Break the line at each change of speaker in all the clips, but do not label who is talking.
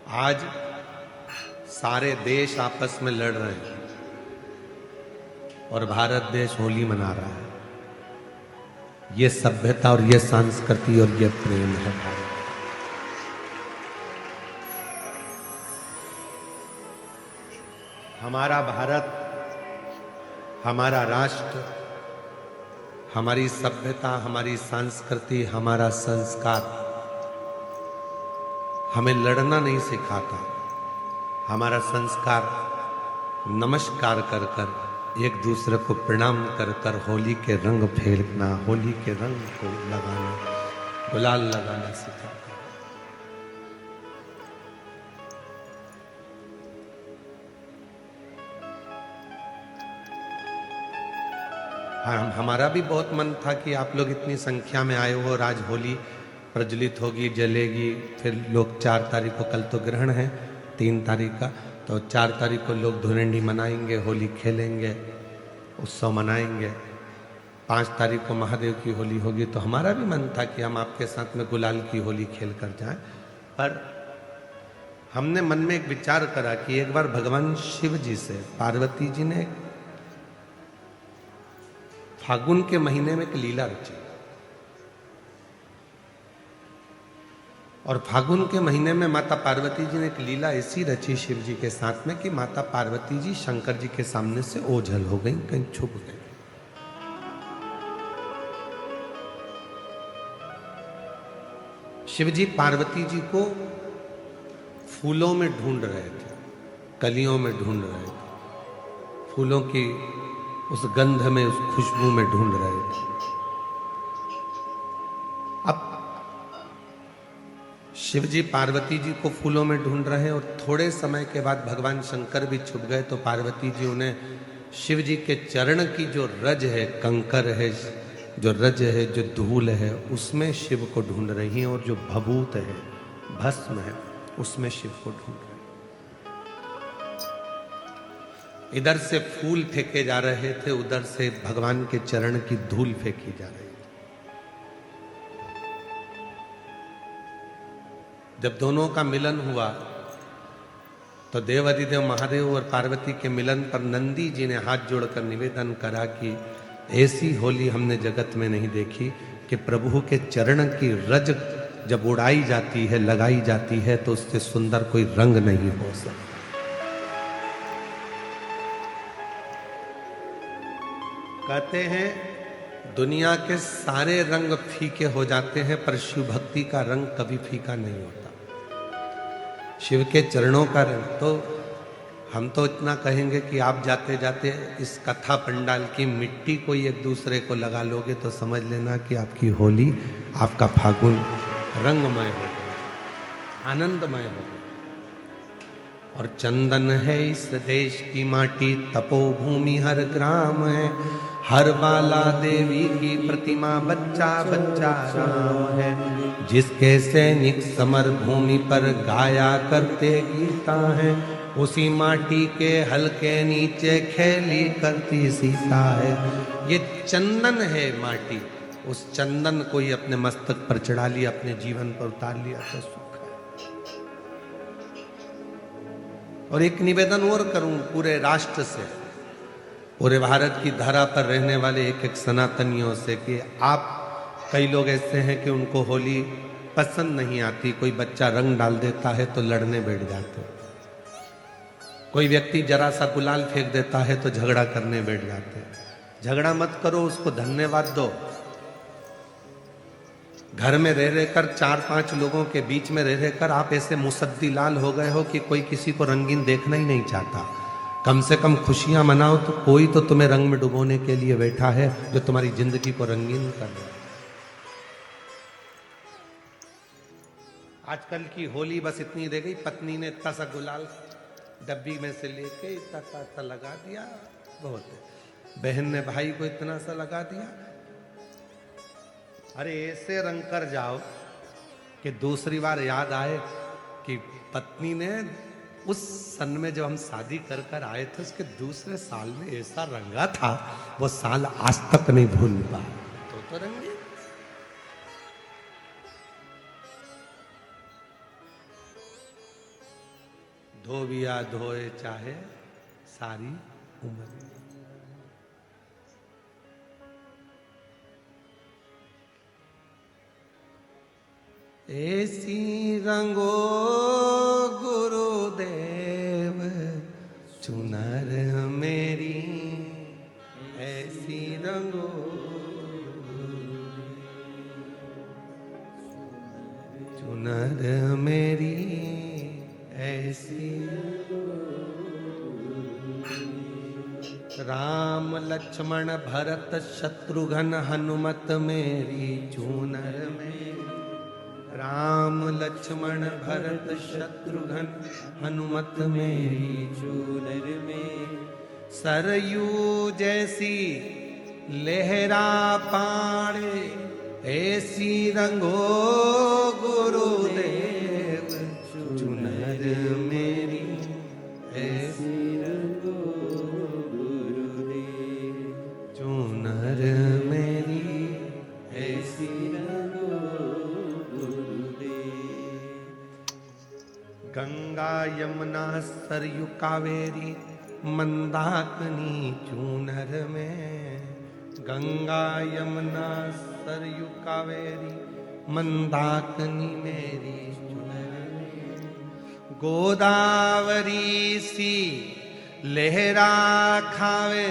आज सारे देश आपस में लड़ रहे हैं और भारत देश होली मना रहा है। ये सभ्यता और ये संस्कृति और ये प्रेम है भारत। हमारा भारत, हमारा राष्ट्र, हमारी सभ्यता, हमारी संस्कृति, हमारा संस्कार हमें लड़ना नहीं सिखाता। हमारा संस्कार नमस्कार कर कर, एक दूसरे को प्रणाम कर कर होली के रंग फेरना, होली के रंग को लगाना, गुलाल लगाना सिखाता। हमारा भी बहुत मन था कि आप लोग इतनी संख्या में आए हो और आज होली प्रज्वलित होगी, जलेगी। फिर लोग 4 तारीख को, कल तो ग्रहण है 3 तारीख का, तो 4 तारीख को लोग धुरंडी मनाएंगे, होली खेलेंगे, उत्सव मनाएंगे। 5 तारीख को महादेव की होली होगी। तो हमारा भी मन था कि हम आपके साथ में गुलाल की होली खेल कर जाएं। पर हमने मन में एक विचार करा कि एक बार भगवान शिव जी से पार्वती जी ने फागुन के महीने में एक लीला रची, और फागुन के महीने में माता पार्वती जी ने एक लीला ऐसी रची शिव जी के साथ में कि माता पार्वती जी शंकर जी के सामने से ओझल हो गई, कहीं छुप गई। शिव जी पार्वती जी को फूलों में ढूंढ रहे थे, कलियों में ढूंढ रहे थे, फूलों की उस गंध में, उस खुशबू में ढूंढ रहे थे। अब शिव जी पार्वती जी को फूलों में ढूंढ रहे हैं और थोड़े समय के बाद भगवान शंकर भी छुप गए। तो पार्वती जी उन्हें शिव जी के चरण की जो रज है, कंकर है, जो रज है, जो धूल है, उसमें शिव को ढूंढ रही हैं, और जो भभूत है, भस्म है, उसमें शिव को ढूंढ रही हैं। इधर से फूल फेंके जा रहे थे, उधर से भगवान के चरण की धूल फेंकी जा रही थी। जब दोनों का मिलन हुआ तो देवाधिदेव महादेव और पार्वती के मिलन पर नंदी जी ने हाथ जोड़कर निवेदन करा कि ऐसी होली हमने जगत में नहीं देखी कि प्रभु के चरण की रज जब उड़ाई जाती है, लगाई जाती है, तो उससे सुंदर कोई रंग नहीं हो सकता। कहते हैं दुनिया के सारे रंग फीके हो जाते हैं, पर शिव भक्ति का रंग कभी फीका नहीं होता। शिव के चरणों का रंग, तो हम तो इतना कहेंगे कि आप जाते जाते इस कथा पंडाल की मिट्टी कोई एक दूसरे को लगा लोगे तो समझ लेना कि आपकी होली, आपका फागुन रंगमय हो गया, आनंदमय हो गया। और चंदन है इस देश की माटी, तपोभूमि हर ग्राम है, हर बाला देवी की प्रतिमा, बच्चा बच्चा राम है, जिसके सैनिक समर भूमि पर गाया करते गीता है, उसी माटी के हल्के नीचे खेली करती सीता है। ये चंदन है माटी, उस चंदन को ही अपने मस्तक पर चढ़ा लिया, अपने जीवन पर उतार लिया तो सुख है। और एक निवेदन और करूं पूरे राष्ट्र से, पूरे भारत की धरा पर रहने वाले एक एक सनातनियों से, कि आप, कई लोग ऐसे हैं कि उनको होली पसंद नहीं आती। कोई बच्चा रंग डाल देता है तो लड़ने बैठ जाते, कोई व्यक्ति जरा सा गुलाल फेंक देता है तो झगड़ा करने बैठ जाते। झगड़ा मत करो, उसको धन्यवाद दो। घर में रह रहकर 4-5 लोगों के बीच में रह रहकर आप ऐसे मुसद्दी लाल हो गए हो कि कोई किसी को रंगीन देखना ही नहीं चाहता। कम से कम खुशियां मनाओ, तो कोई तो तुम्हें रंग में डुबोने के लिए बैठा है, जो तुम्हारी जिंदगी को रंगीन कर रहा है। आजकल की होली बस इतनी रह गई, पत्नी ने इतना सा गुलाल डब्बी में से लेके इतना सा लगा दिया, बहुत है। बहन ने भाई को इतना सा लगा दिया। अरे ऐसे रंग कर जाओ कि दूसरी बार याद आए कि पत्नी ने उस सन में जब हम शादी कर कर आए थे, उसके दूसरे साल में ऐसा रंगा था, वो साल आज तक नहीं भूल पाया। तो रंगे धोबिया धोए चाहे सारी उम्र। ऐसी रंगो गुरुदेव चुनर मेरी, ऐसी रंगो चुनर मेरी, ऐसी राम लक्ष्मण भरत शत्रुघ्न हनुमत मेरी चूनर मेरी, राम लक्ष्मण भरत शत्रुघ्न हनुमत मेरी चूनर में। सरयू जैसी लहरा पाड़े, ऐसी रंगो गुरुदेव चुनर मेरी, ऐसी रंगो गुरुदेव चुनर मेरी, ऐसी रंगो गुरुदेव। गंगा यमुना सरयू कावेरी मंदाकिनी चूनर में, गंगा यमुना सरयू कावेरी मंदाकिनी मेरी चूनर में। गोदावरी सी लहरा खावे,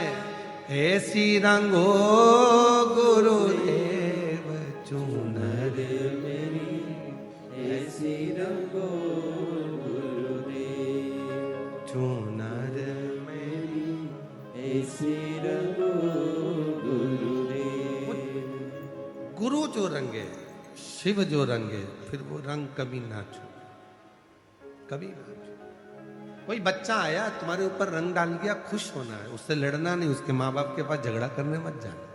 ऐसी रंगो गुरुदेव चूनर मेरी, ऐसी रंगो गुरुदेव चूनर मेरी, ऐसी रंगो गुरुदेव। गुरु जो रंगे, शिव जो रंगे, फिर वो रंग कभी ना छू, कभी ना छू। कोई बच्चा आया तुम्हारे ऊपर रंग डाल दिया, खुश होना है, उससे लड़ना नहीं, उसके माँ बाप के पास झगड़ा करने मत जाना।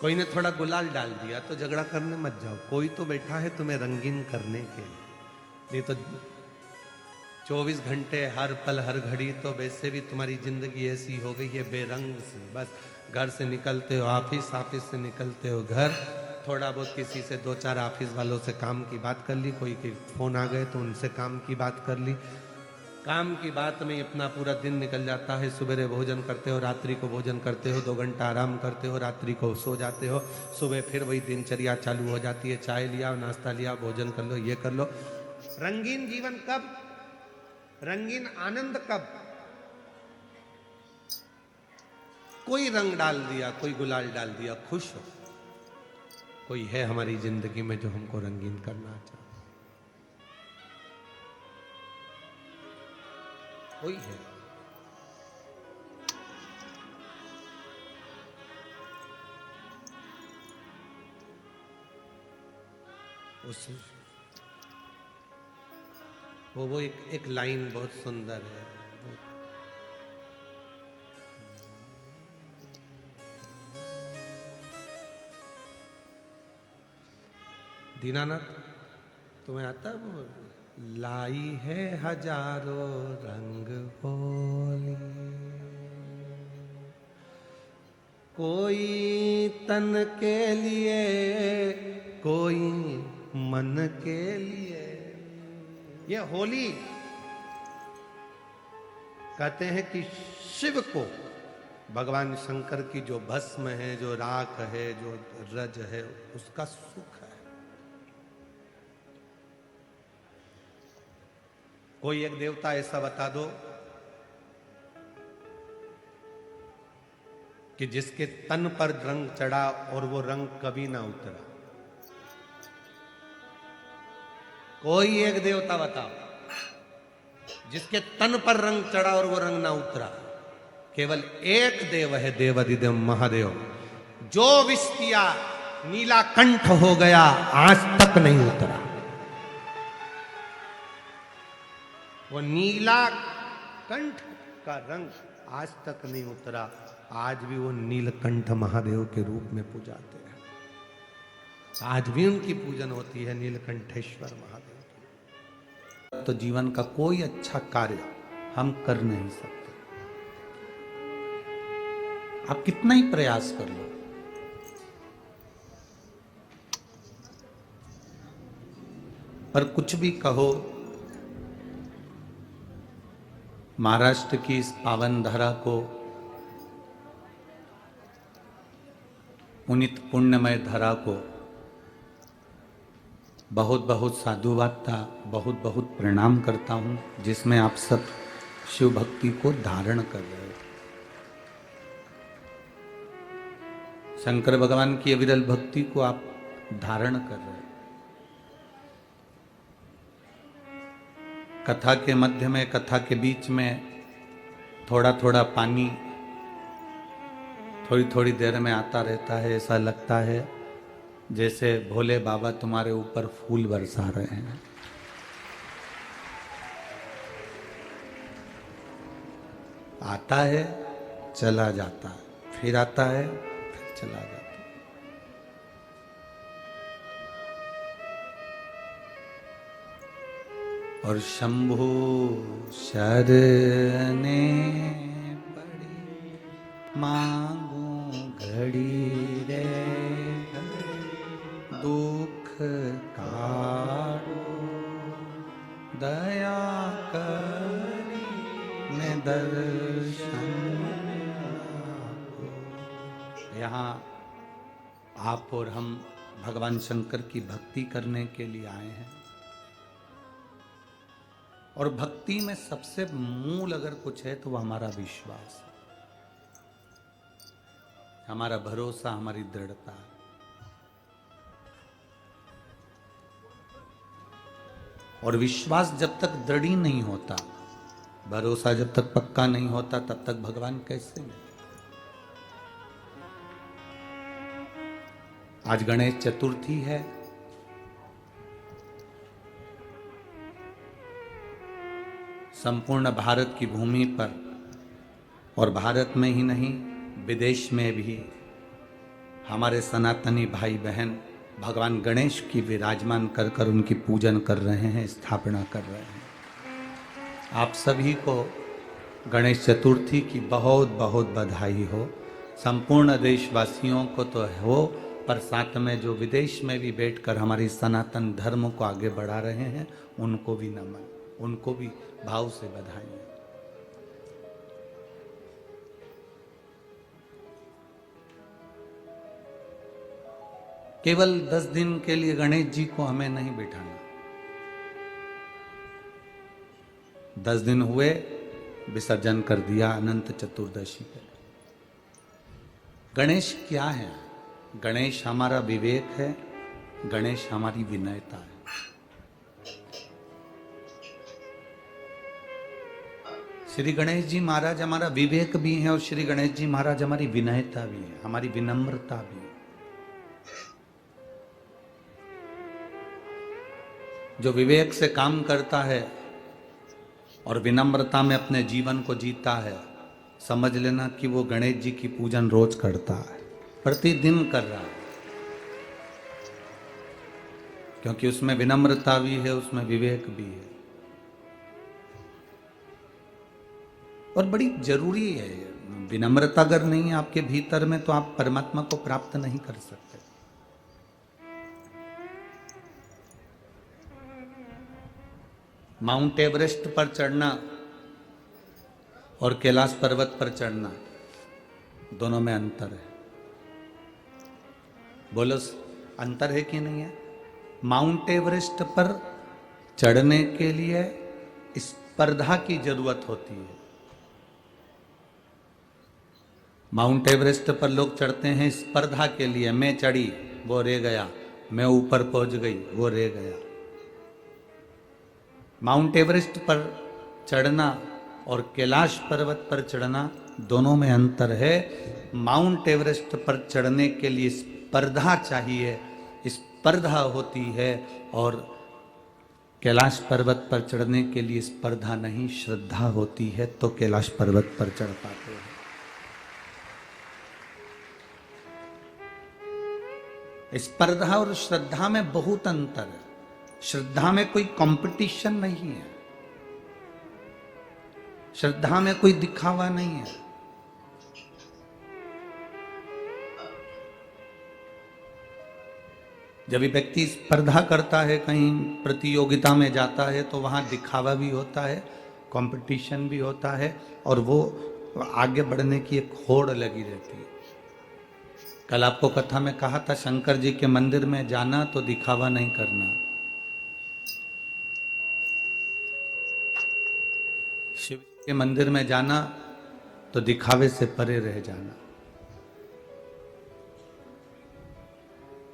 कोई ने थोड़ा गुलाल डाल दिया तो झगड़ा करने मत जाओ। कोई तो बैठा है तुम्हें रंगीन करने के लिए, नहीं तो 24 घंटे हर पल हर घड़ी तो वैसे भी तुम्हारी जिंदगी ऐसी हो गई है बेरंग से। बस घर से निकलते हो ऑफिस, ऑफिस से निकलते हो घर, थोड़ा बहुत किसी से 2-4 ऑफिस वालों से काम की बात कर ली, कोई के फोन आ गए तो उनसे काम की बात कर ली। काम की बात में अपना पूरा दिन निकल जाता है। सुबह भोजन करते हो, रात्रि को भोजन करते हो, 2 घंटा आराम करते हो, रात्रि को सो जाते हो, सुबह फिर वही दिनचर्या चालू हो जाती है। चाय लिया, नाश्ता लिया, भोजन कर लो, ये कर लो। रंगीन जीवन कब, रंगीन आनंद कब? कोई रंग डाल दिया, कोई गुलाल डाल दिया, खुश हो। कोई है हमारी जिंदगी में जो हमको रंगीन करना चाहता, कोई है। उस वो एक लाइन बहुत सुंदर है। दीनानाथ तुम्हें आता है वो? लाई है हजारों रंग होली, कोई तन के लिए, कोई मन के लिए। ये होली कहते हैं कि शिव को, भगवान शंकर की जो भस्म है, जो राख है, जो रज है, उसका सुख है। कोई एक देवता ऐसा बता दो कि जिसके तन पर रंग चढ़ा और वो रंग कभी ना उतरा। कोई एक देवता बताओ जिसके तन पर रंग चढ़ा और वो रंग ना उतरा। केवल एक देव है, देवाधिदेव महादेव, जो विष किया नीला कंठ हो गया, आज तक नहीं उतरा। वो नीला कंठ का रंग आज तक नहीं उतरा। आज भी वो नीलकंठ महादेव के रूप में पूजाते हैं। आज भी उनकी पूजन होती है, नीलकंठेश्वर महादेव की। तो जीवन का कोई अच्छा कार्य हम कर नहीं सकते। आप कितना ही प्रयास कर लो, पर कुछ भी कहो, महाराष्ट्र की इस पावन धरा को, पुनित पुण्यमय धरा को बहुत बहुत साधुवादता, बहुत बहुत प्रणाम करता हूँ, जिसमें आप सब शिव भक्ति को धारण कर रहे हो। शंकर भगवान की अविरल भक्ति को आप धारण कर रहे हो। कथा के मध्य में, कथा के बीच में थोड़ा थोड़ा पानी थोड़ी थोड़ी देर में आता रहता है। ऐसा लगता है जैसे भोले बाबा तुम्हारे ऊपर फूल बरसा रहे हैं। आता है, चला जाता है, फिर आता है, फिर चला जाता है। और शंभु शरणे पड़ी मांगू घड़ी रे दुख काटो दया करी मैं दर्शन। यहाँ आप और हम भगवान शंकर की भक्ति करने के लिए आए हैं। और भक्ति में सबसे मूल अगर कुछ है तो वो हमारा विश्वास है, हमारा भरोसा, हमारी दृढ़ता है। और विश्वास जब तक दृढ़ ही नहीं होता, भरोसा जब तक पक्का नहीं होता, तब तक भगवान कैसे मिले। आज गणेश चतुर्थी है। संपूर्ण भारत की भूमि पर, और भारत में ही नहीं विदेश में भी हमारे सनातनी भाई बहन भगवान गणेश की विराजमान कर कर उनकी पूजन कर रहे हैं, स्थापना कर रहे हैं। आप सभी को गणेश चतुर्थी की बहुत बहुत बधाई हो। संपूर्ण देशवासियों को तो हो, पर साथ में जो विदेश में भी बैठकर हमारी सनातन धर्म को आगे बढ़ा रहे हैं, उनको भी नमन, उनको भी भाव से बधाई। केवल 10 दिन के लिए गणेश जी को हमें नहीं बिठाना। 10 दिन हुए, विसर्जन कर दिया अनंत चतुर्दशी पे। गणेश क्या है? गणेश हमारा विवेक है, गणेश हमारी विनयता है। श्री गणेश जी महाराज हमारा विवेक भी है, और श्री गणेश जी महाराज हमारी विनयता भी है, हमारी विनम्रता भी है। जो विवेक से काम करता है और विनम्रता में अपने जीवन को जीता है, समझ लेना कि वो गणेश जी की पूजन रोज करता है, प्रतिदिन कर रहा है। क्योंकि उसमें विनम्रता भी है, उसमें विवेक भी है। और बड़ी जरूरी है विनम्रता। अगर नहीं है आपके भीतर में, तो आप परमात्मा को प्राप्त नहीं कर सकते। माउंट एवरेस्ट पर चढ़ना और कैलाश पर्वत पर चढ़ना, दोनों में अंतर है। बोलो, अंतर है कि नहीं है? माउंट एवरेस्ट पर चढ़ने के लिए स्पर्धा की जरूरत होती है। माउंट एवरेस्ट पर लोग चढ़ते हैं स्पर्धा के लिए। मैं चढ़ी, वो रह गया, मैं ऊपर पहुंच गई, वो रह गया। माउंट एवरेस्ट पर चढ़ना और कैलाश पर्वत पर चढ़ना, दोनों में अंतर है। माउंट एवरेस्ट पर चढ़ने के लिए स्पर्धा चाहिए, स्पर्धा होती है, और कैलाश पर्वत पर चढ़ने के लिए स्पर्धा नहीं, श्रद्धा होती है, तो कैलाश पर्वत पर चढ़ पाते हैं। स्पर्धा और श्रद्धा में बहुत अंतर है। श्रद्धा में कोई कंपटीशन नहीं है, श्रद्धा में कोई दिखावा नहीं है। जब व्यक्ति स्पर्धा करता है, कहीं प्रतियोगिता में जाता है, तो वहां दिखावा भी होता है,
कंपटीशन भी होता है और वो आगे बढ़ने की एक होड़ लगी रहती है। कल आपको कथा में कहा था, शंकर जी के मंदिर में जाना तो दिखावा नहीं करना, शिव जी के मंदिर में जाना तो दिखावे से परे रह जाना।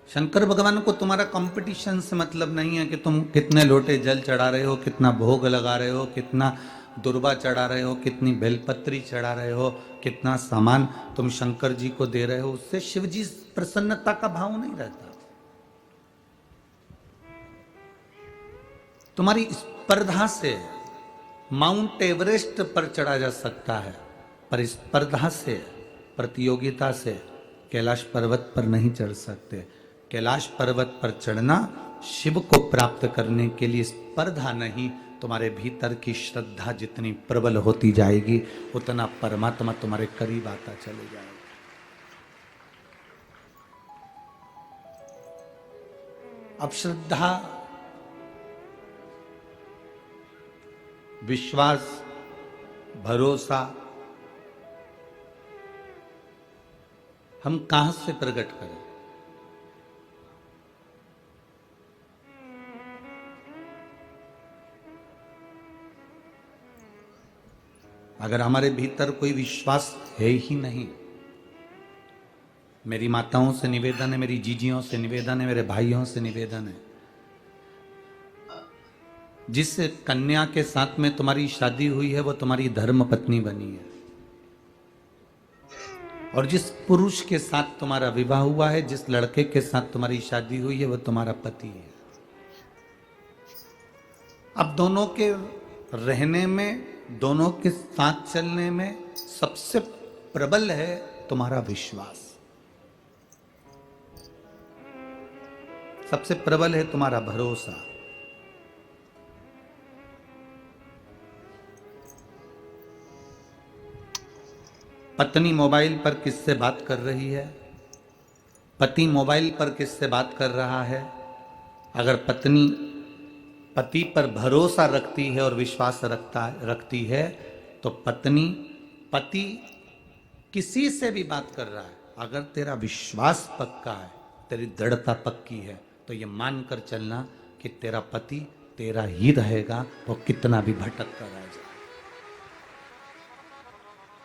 शंकर भगवान को तुम्हारा कंपटीशन से मतलब नहीं है कि तुम कितने लोटे जल चढ़ा रहे हो, कितना भोग लगा रहे हो, कितना दुर्बा चढ़ा रहे हो, कितनी बेलपत्री चढ़ा रहे हो, कितना सामान तुम शंकर जी को दे रहे हो। उससे शिव जी प्रसन्नता का भाव नहीं रहता। तुम्हारी स्पर्धा से माउंट एवरेस्ट पर चढ़ा जा सकता है, पर स्पर्धा से, प्रतियोगिता से कैलाश पर्वत पर नहीं चढ़ सकते। कैलाश पर्वत पर चढ़ना शिव को प्राप्त करने के लिए स्पर्धा नहीं, तुम्हारे भीतर की श्रद्धा जितनी प्रबल होती जाएगी उतना परमात्मा तुम्हारे करीब आता चले जाएगा। अब श्रद्धा, विश्वास, भरोसा हम कहां से प्रकट करें? अगर हमारे भीतर कोई विश्वास है ही नहीं, मेरी माताओं से निवेदन है, मेरी जीजियों से निवेदन है, मेरे भाइयों से निवेदन है, जिस कन्या के साथ में तुम्हारी शादी हुई है वो तुम्हारी धर्म पत्नी बनी है, और जिस पुरुष के साथ तुम्हारा विवाह हुआ है, जिस लड़के के साथ तुम्हारी शादी हुई है वो तुम्हारा पति है। अब दोनों के रहने में, दोनों के साथ चलने में सबसे प्रबल है तुम्हारा विश्वास, सबसे प्रबल है तुम्हारा भरोसा। पत्नी मोबाइल पर किससे बात कर रही है, पति मोबाइल पर किससे बात कर रहा है, अगर पत्नी पति पर भरोसा रखती है और विश्वास रखती है तो पत्नी, पति किसी से भी बात कर रहा है, अगर तेरा विश्वास पक्का है, तेरी दृढ़ता पक्की है, तो ये मान कर चलना कि तेरा पति तेरा ही रहेगा, वो कितना भी भटक कर आ जाए।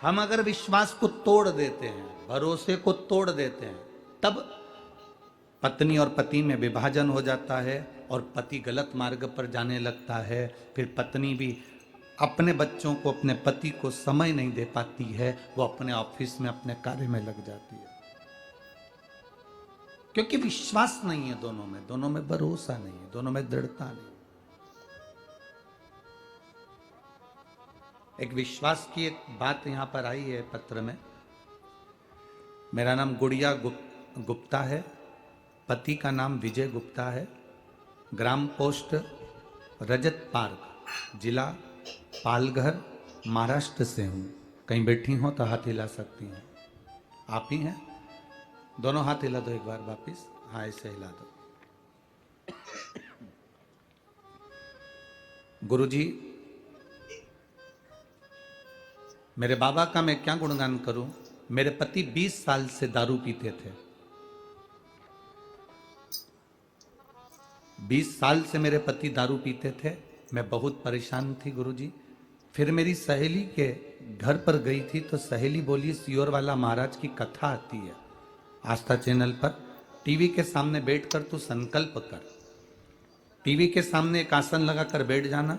हम अगर विश्वास को तोड़ देते हैं, भरोसे को तोड़ देते हैं, तब पत्नी और पति में विभाजन हो जाता है और पति गलत मार्ग पर जाने लगता है। फिर पत्नी भी अपने बच्चों को, अपने पति को समय नहीं दे पाती है, वो अपने ऑफिस में, अपने कार्य में लग जाती है, क्योंकि विश्वास नहीं है दोनों में भरोसा नहीं है, दोनों में दृढ़ता नहीं। एक विश्वास की एक बात यहां पर आई है पत्र में। मेरा नाम गुड़िया गुप्ता है, पति का नाम विजय गुप्ता है, ग्राम पोस्ट रजत पार्क, जिला पालघर, महाराष्ट्र से हूं। कहीं बैठी हो तो हाथ हिला सकती हैं। आप ही हैं? दोनों हाथ हिला दो एक बार वापिस। हाँ, ऐसे हिला दो। गुरुजी, मेरे बाबा का मैं क्या गुणगान करूं। मेरे पति 20 साल से दारू पीते थे। 20 साल से मेरे पति दारू पीते थे। मैं बहुत परेशान थी गुरुजी। फिर मेरी सहेली के घर पर गई थी तो सहेली बोली, सियोर वाला महाराज की कथा आती है आस्था चैनल पर, टीवी के सामने बैठकर तू संकल्प कर। टीवी के सामने एक आसन लगाकर बैठ जाना,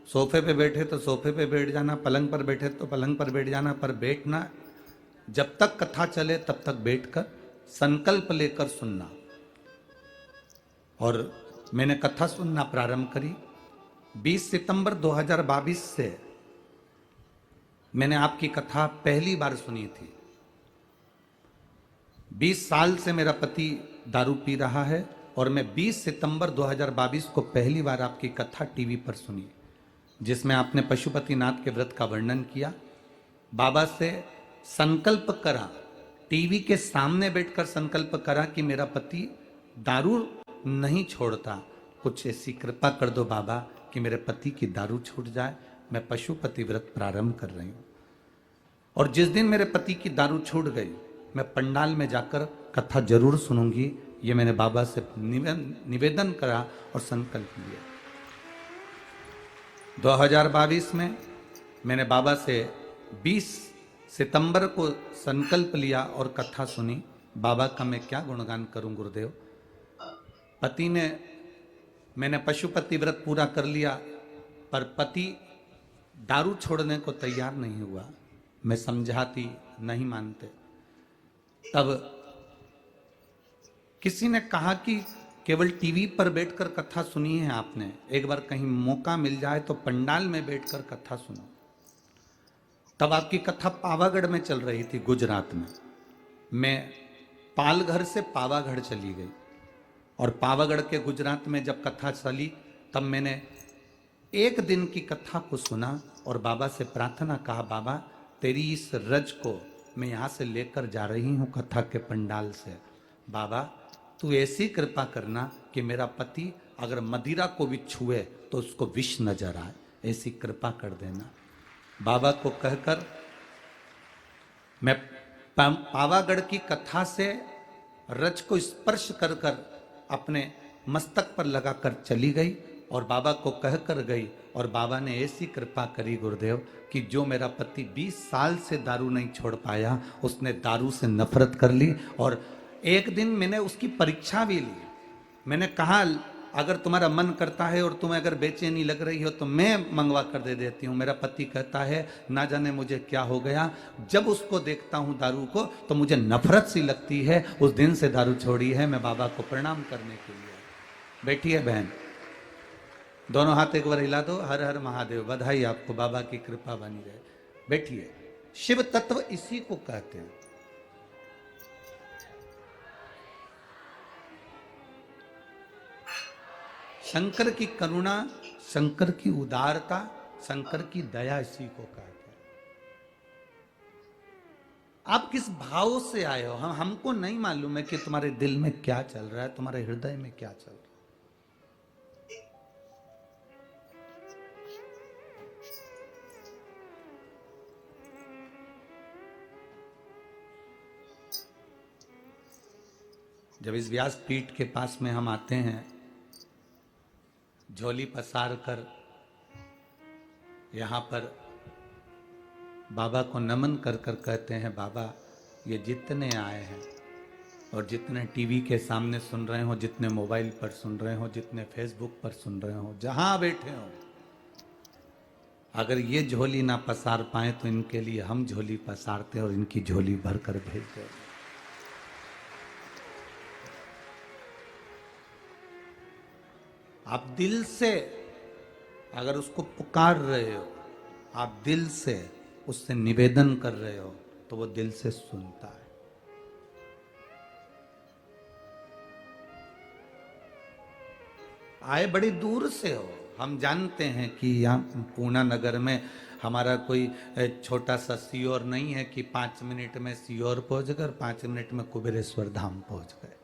सोफे पे बैठे तो सोफे पे बैठ जाना, पलंग पर बैठे तो पलंग पर बैठ जाना, पर बैठना जब तक कथा चले तब तक बैठकर संकल्प लेकर सुनना। और मैंने कथा सुनना प्रारंभ करी। 20 सितंबर 2022 से मैंने आपकी कथा पहली बार सुनी थी। 20 साल से मेरा पति दारू पी रहा है और मैं 20 सितंबर 2022 को पहली बार आपकी कथा टीवी पर सुनी, जिसमें आपने पशुपतिनाथ के व्रत का वर्णन किया। बाबा से संकल्प करा, टीवी के सामने बैठकर संकल्प करा कि मेरा पति दारू नहीं छोड़ता, कुछ ऐसी कृपा कर दो बाबा कि मेरे पति की दारू छूट जाए, मैं पशुपति व्रत प्रारंभ कर रही हूं। और जिस दिन मेरे पति की दारू छूट गई, मैं पंडाल में जाकर कथा जरूर सुनूंगी, ये मैंने बाबा से निवेदन करा और संकल्प लिया। 2022 में मैंने बाबा से 20 सितंबर को संकल्प लिया और कथा सुनी। बाबा का मैं क्या गुणगान करूं गुरुदेव। पति ने, मैंने पशुपति व्रत पूरा कर लिया, पर पति दारू छोड़ने को तैयार नहीं हुआ। मैं समझाती, नहीं मानते। तब किसी ने कहा कि केवल टीवी पर बैठकर कथा सुनी है आपने, एक बार कहीं मौका मिल जाए तो पंडाल में बैठकर कथा सुनो। तब आपकी कथा पावागढ़ में चल रही थी, गुजरात में। मैं पालघर से पावागढ़ चली गई और पावागढ़ के गुजरात में जब कथा चली, तब मैंने एक दिन की कथा को सुना और बाबा से प्रार्थना कहा, बाबा तेरी इस रज को मैं यहाँ से लेकर जा रही हूँ कथा के पंडाल से। बाबा तू ऐसी कृपा करना कि मेरा पति अगर मदिरा को भी छुए तो उसको विष नजर आए, ऐसी कृपा कर देना। बाबा को कहकर मैं पावागढ़ की कथा से रज को स्पर्श कर कर अपने मस्तक पर लगाकर चली गई और बाबा को कहकर गई। और बाबा ने ऐसी कृपा करी गुरुदेव कि जो मेरा पति 20 साल से दारू नहीं छोड़ पाया, उसने दारू से नफरत कर ली। और एक दिन मैंने उसकी परीक्षा भी ली। मैंने कहा अगर तुम्हारा मन करता है और तुम्हें अगर बेचैनी लग रही हो तो मैं मंगवा कर दे देती हूँ। मेरा पति कहता है ना जाने मुझे क्या हो गया, जब उसको देखता हूँ दारू को तो मुझे नफरत सी लगती है। उस दिन से दारू छोड़ी है। मैं बाबा को प्रणाम करने के लिए। बैठिए बहन, दोनों हाथ एक बार हिला दो। हर हर महादेव, बधाई आपको, बाबा की कृपा बनी रहे। बैठिए। शिव तत्व इसी को कहते हैं। शंकर की करुणा, शंकर की उदारता, शंकर की दया इसी को कहते हैं। आप किस भाव से आए हो, हमको नहीं मालूम है कि तुम्हारे दिल में क्या चल रहा है, तुम्हारे हृदय में क्या चल रहा है। जब इस व्यासपीठ के पास में हम आते हैं, झोली पसार कर यहाँ पर बाबा को नमन कर कर कहते हैं, बाबा ये जितने आए हैं और जितने टीवी के सामने सुन रहे हो, जितने मोबाइल पर सुन रहे हो, जितने फेसबुक पर सुन रहे हो, जहाँ बैठे हो, अगर ये झोली ना पसार पाए तो इनके लिए हम झोली पसारते और इनकी झोली भर कर भेजते। आप दिल से अगर उसको पुकार रहे हो, आप दिल से उससे निवेदन कर रहे हो, तो वो दिल से सुनता है। आए बड़ी दूर से हो, हम जानते हैं कि यहाँ पूना नगर में हमारा कोई छोटा सा सीओर नहीं है कि 5 मिनट में सीओर पहुंच गए, 5 मिनट में कुबेरेश्वर धाम पहुंच गए,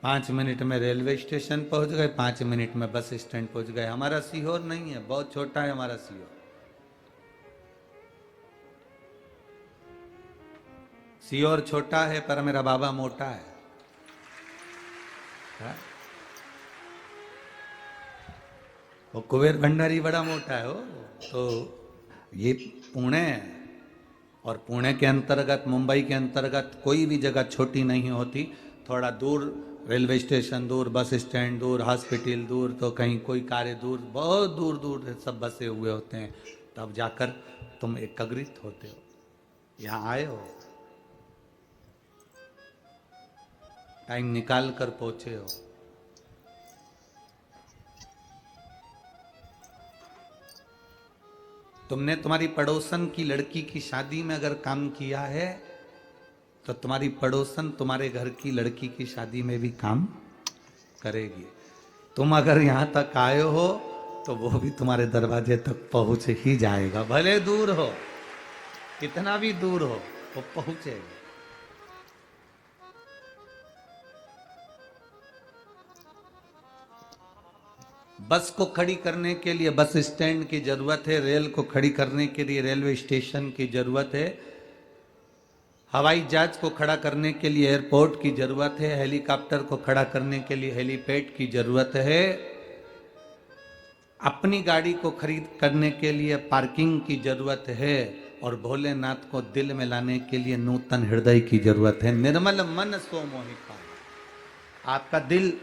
5 मिनट में रेलवे स्टेशन पहुंच गए, 5 मिनट में बस स्टैंड पहुंच गए। हमारा सीहोर नहीं है, बहुत छोटा है हमारा सीहोर। सीहोर छोटा है पर मेरा बाबा मोटा है। वो कुबेर भंडारी बड़ा मोटा है। वो तो ये पुणे है, और पुणे के अंतर्गत, मुंबई के अंतर्गत कोई भी जगह छोटी नहीं होती। थोड़ा दूर रेलवे स्टेशन दूर, बस स्टैंड दूर, हॉस्पिटल दूर, तो कहीं कोई कार्य दूर, बहुत दूर दूर सब बसे हुए होते हैं। तब जाकर तुम एकत्रित होते हो, यहाँ आए हो, टाइम निकाल कर पहुंचे हो। तुमने तुम्हारी पड़ोसन की लड़की की शादी में अगर काम किया है तो तुम्हारी पड़ोसन तुम्हारे घर की लड़की की शादी में भी काम करेगी। तुम अगर यहां तक आए हो तो वो भी तुम्हारे दरवाजे तक पहुंच ही जाएगा, भले दूर हो, कितना भी दूर हो, वो पहुंचेगा। बस को खड़ी करने के लिए बस स्टैंड की जरूरत है, रेल को खड़ी करने के लिए रेलवे स्टेशन की जरूरत है, हवाई जहाज को खड़ा करने के लिए एयरपोर्ट की जरूरत है, हेलीकॉप्टर को खड़ा करने के लिए हेलीपैड की जरूरत है, अपनी गाड़ी को खरीद करने के लिए पार्किंग की जरूरत है, और भोलेनाथ को दिल में लाने के लिए नूतन हृदय की जरूरत है। निर्मल मन सो मोहि पावै। आपका दिल,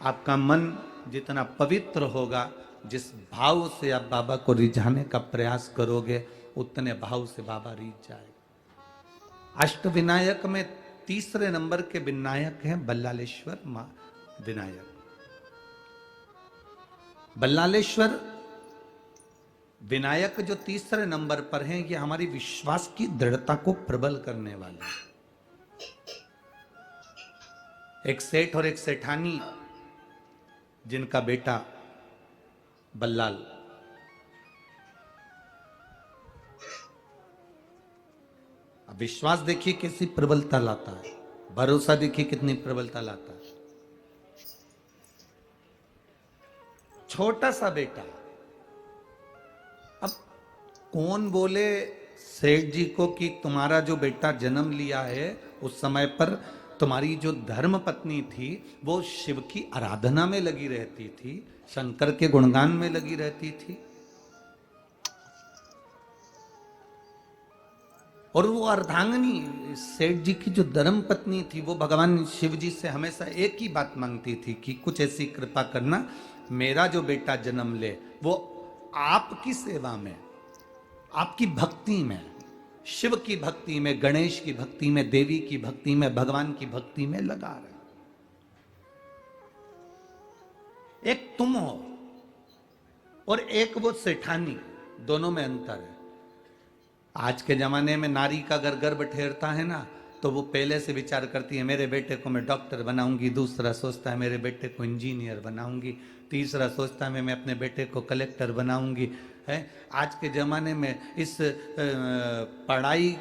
आपका मन जितना पवित्र होगा, जिस भाव से आप बाबा को रिझाने का प्रयास करोगे, उतने भाव से बाबा रिझ जाएगा। अष्ट विनायक में तीसरे नंबर के विनायक हैं बल्लालेश्वर विनायक। बल्लालेश्वर विनायक जो तीसरे नंबर पर हैं, ये हमारी विश्वास की दृढ़ता को प्रबल करने वाले हैं। एक सेठ और एक सेठानी, जिनका बेटा बल्लाल, अब विश्वास देखिए कैसी प्रबलता लाता है, भरोसा देखिए कितनी प्रबलता लाता है। छोटा सा बेटा, अब कौन बोले सेठ जी को कि तुम्हारा जो बेटा जन्म लिया है, उस समय पर तुम्हारी जो धर्म पत्नी थी वो शिव की आराधना में लगी रहती थी, शंकर के गुणगान में लगी रहती थी, और वो अर्धांगिनी सेठ जी की जो धर्म पत्नी थी, वो भगवान शिव जी से हमेशा एक ही बात मांगती थी कि कुछ ऐसी कृपा करना, मेरा जो बेटा जन्म ले वो आपकी सेवा में, आपकी भक्ति में, शिव की भक्ति में, गणेश की भक्ति में, देवी की भक्ति में, भगवान की भक्ति में लगा रहे। एक तुम हो और एक वो सेठानी, दोनों में अंतर है। आज के जमाने में नारी का अगर गर्भ ठहरता है ना, तो वो पहले से विचार करती है मेरे बेटे को मैं डॉक्टर बनाऊंगी, दूसरा सोचता है मेरे बेटे को इंजीनियर बनाऊंगी, तीसरा सोचता है मैं अपने बेटे को कलेक्टर बनाऊंगी। है आज के ज़माने में इस पढ़ाई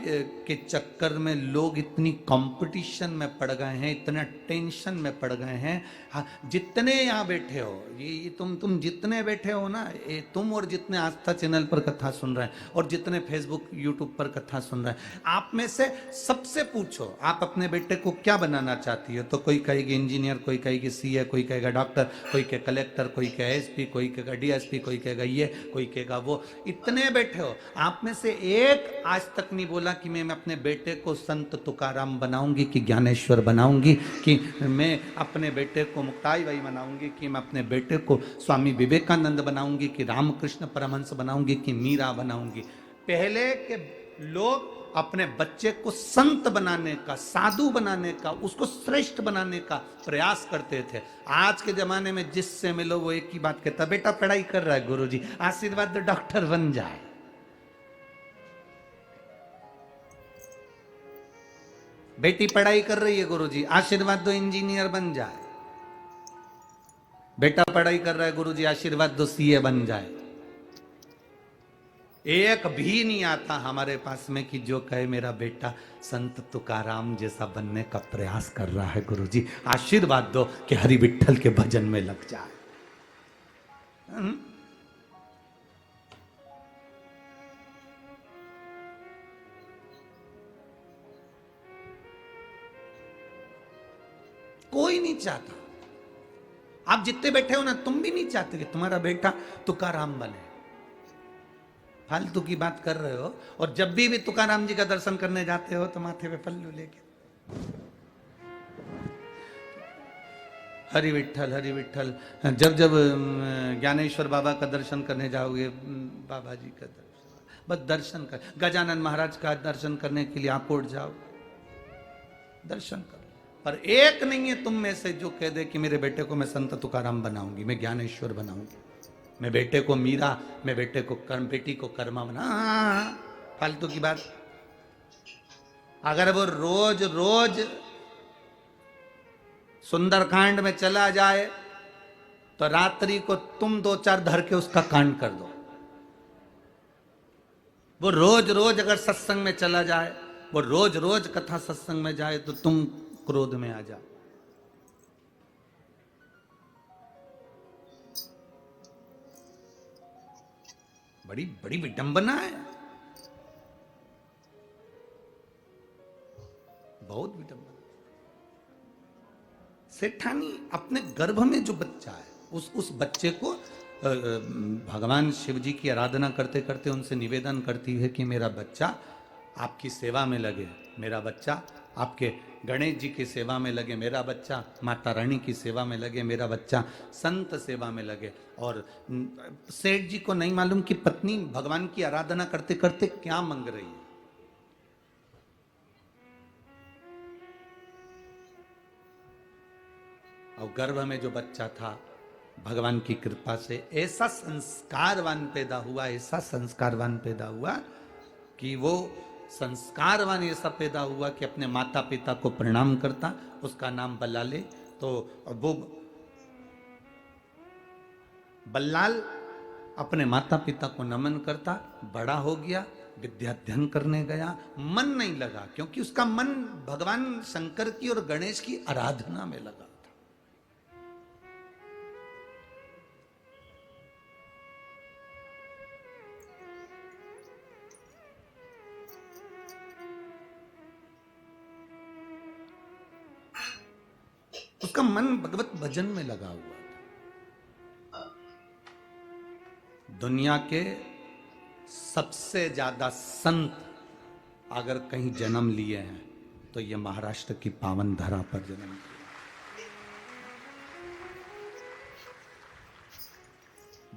के चक्कर में लोग इतनी कंपटीशन में पड़ गए हैं, इतना टेंशन में पड़ गए हैं। हाँ, जितने यहाँ बैठे हो, ये तुम जितने बैठे हो ना, ये तुम और जितने आस्था चैनल पर कथा सुन रहे हैं और जितने फेसबुक यूट्यूब पर कथा सुन रहे हैं, आप में से सबसे पूछो आप अपने बेटे को क्या बनाना चाहती हो, तो कोई कहेगी इंजीनियर, कोई कहेगी सीए, कोई कहेगा डॉक्टर, कोई कहे कलेक्टर, कोई कहे एसपी, कोई कहेगा डीएसपी, कोई कहेगा ये, कोई कहेगा वो। इतने बैठे हो, आप में से एक आज तक नहीं बोला कि मैं अपने बेटे को संत तुकाराम बनाऊंगी, कि ज्ञानेश्वर बनाऊंगी, कि मैं अपने बेटे को मुक्ताई बाई बनाऊंगी, कि मैं अपने बेटे को स्वामी विवेकानंद बनाऊंगी, कि रामकृष्ण परमहंस बनाऊंगी, कि मीरा बनाऊंगी। पहले के लोग अपने बच्चे को संत बनाने का, साधु बनाने का, उसको श्रेष्ठ बनाने का प्रयास करते थे। आज के जमाने में जिससे मिलो वो एक ही बात कहता, बेटा पढ़ाई कर रहा है गुरुजी, आशीर्वाद दो डॉक्टर बन जाए। बेटी पढ़ाई कर रही है गुरुजी, आशीर्वाद दो इंजीनियर बन जाए। बेटा पढ़ाई कर रहा है गुरुजी, आशीर्वाद दो सीए बन जाए। एक भी नहीं आता हमारे पास में कि जो कहे मेरा बेटा संत तुकाराम जैसा बनने का प्रयास कर रहा है गुरुजी, आशीर्वाद दो कि हरि विठ्ठल के भजन में लग जाए। कोई नहीं चाहता। आप जितने बैठे हो ना, तुम भी नहीं चाहते कि तुम्हारा बेटा तुकाराम बने। फालतू की बात कर रहे हो, और जब भी तुकाराम जी का दर्शन करने जाते हो तो माथे पे पल्लू लेके हरि विठ्ठल हरि विठ्ठल। जब जब ज्ञानेश्वर बाबा का दर्शन करने जाओगे, बाबा जी का दर्शन, बस दर्शन कर, गजानन महाराज का दर्शन करने के लिए आप उठ जाओ, दर्शन करो। पर एक नहीं है तुम में से जो कह दे कि मेरे बेटे को मैं संत तुकाराम बनाऊंगी, मैं ज्ञानेश्वर बनाऊंगी, मैं बेटे को मीरा, मैं बेटे को बेटी को कर्मा बना। फालतू की बात। अगर वो रोज रोज सुंदरकांड में चला जाए तो रात्रि को तुम 2-4 धर के उसका कांड कर दो। वो रोज रोज अगर सत्संग में चला जाए, वो रोज रोज कथा सत्संग में जाए, तो तुम क्रोध में आ जाओ। बड़ी बड़ी विडंबना है, बहुत विडंबना। सेठानी अपने गर्भ में जो बच्चा है उस बच्चे को भगवान शिव जी की आराधना करते करते उनसे निवेदन करती है कि मेरा बच्चा आपकी सेवा में लगे, मेरा बच्चा आपके गणेश जी की सेवा में लगे, मेरा बच्चा माता रानी की सेवा में लगे, मेरा बच्चा संत सेवा में लगे। और सेठ जी को नहीं मालूम कि पत्नी भगवान की आराधना करते करते क्या मांग रही है। और गर्भ में जो बच्चा था भगवान की कृपा से ऐसा संस्कारवान पैदा हुआ, ऐसा संस्कारवान पैदा हुआ कि वो संस्कारवान ऐसा पैदा हुआ कि अपने माता पिता को प्रणाम करता, उसका नाम बल्लाले। तो वो बल्लाल अपने माता पिता को नमन करता, बड़ा हो गया, विद्याध्ययन करने गया, मन नहीं लगा क्योंकि उसका मन भगवान शंकर की और गणेश की आराधना में लगा। उसका मन भगवत भजन में लगा हुआ था। दुनिया के सबसे ज्यादा संत अगर कहीं जन्म लिए हैं तो ये महाराष्ट्र की पावन धरा पर जन्म लिया।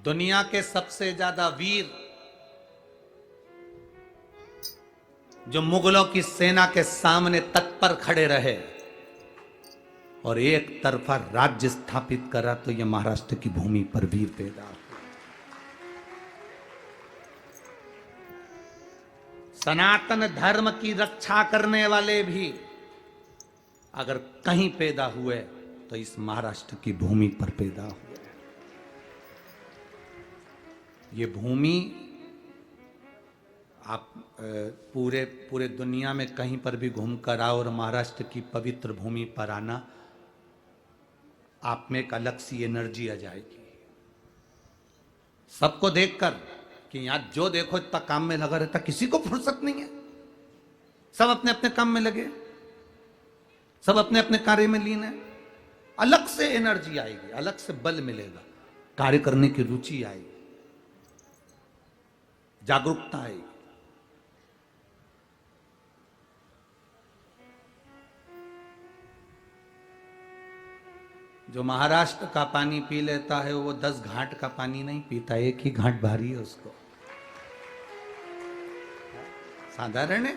दुनिया के सबसे ज्यादा वीर जो मुगलों की सेना के सामने तत्पर खड़े रहे और एक तरफा राज्य स्थापित करा तो यह महाराष्ट्र की भूमि पर वीर पैदा हुए। सनातन धर्म की रक्षा करने वाले भी अगर कहीं पैदा हुए तो इस महाराष्ट्र की भूमि पर पैदा हुए। ये भूमि आप पूरे पूरे दुनिया में कहीं पर भी घूमकर आओ और महाराष्ट्र की पवित्र भूमि पर आना, आप में एक अलग सी एनर्जी आ जाएगी। सबको देखकर कि यहां जो देखो इतना काम में लगा रहता, किसी को फुर्सत नहीं है, सब अपने अपने काम में लगे, सब अपने अपने कार्य में लीन है। अलग से एनर्जी आएगी, अलग से बल मिलेगा, कार्य करने की रुचि आएगी, जागरूकता आएगी। जो महाराष्ट्र का पानी पी लेता है वो 10 घाट का पानी नहीं पीता, एक ही घाट भारी है उसको। साधारण है।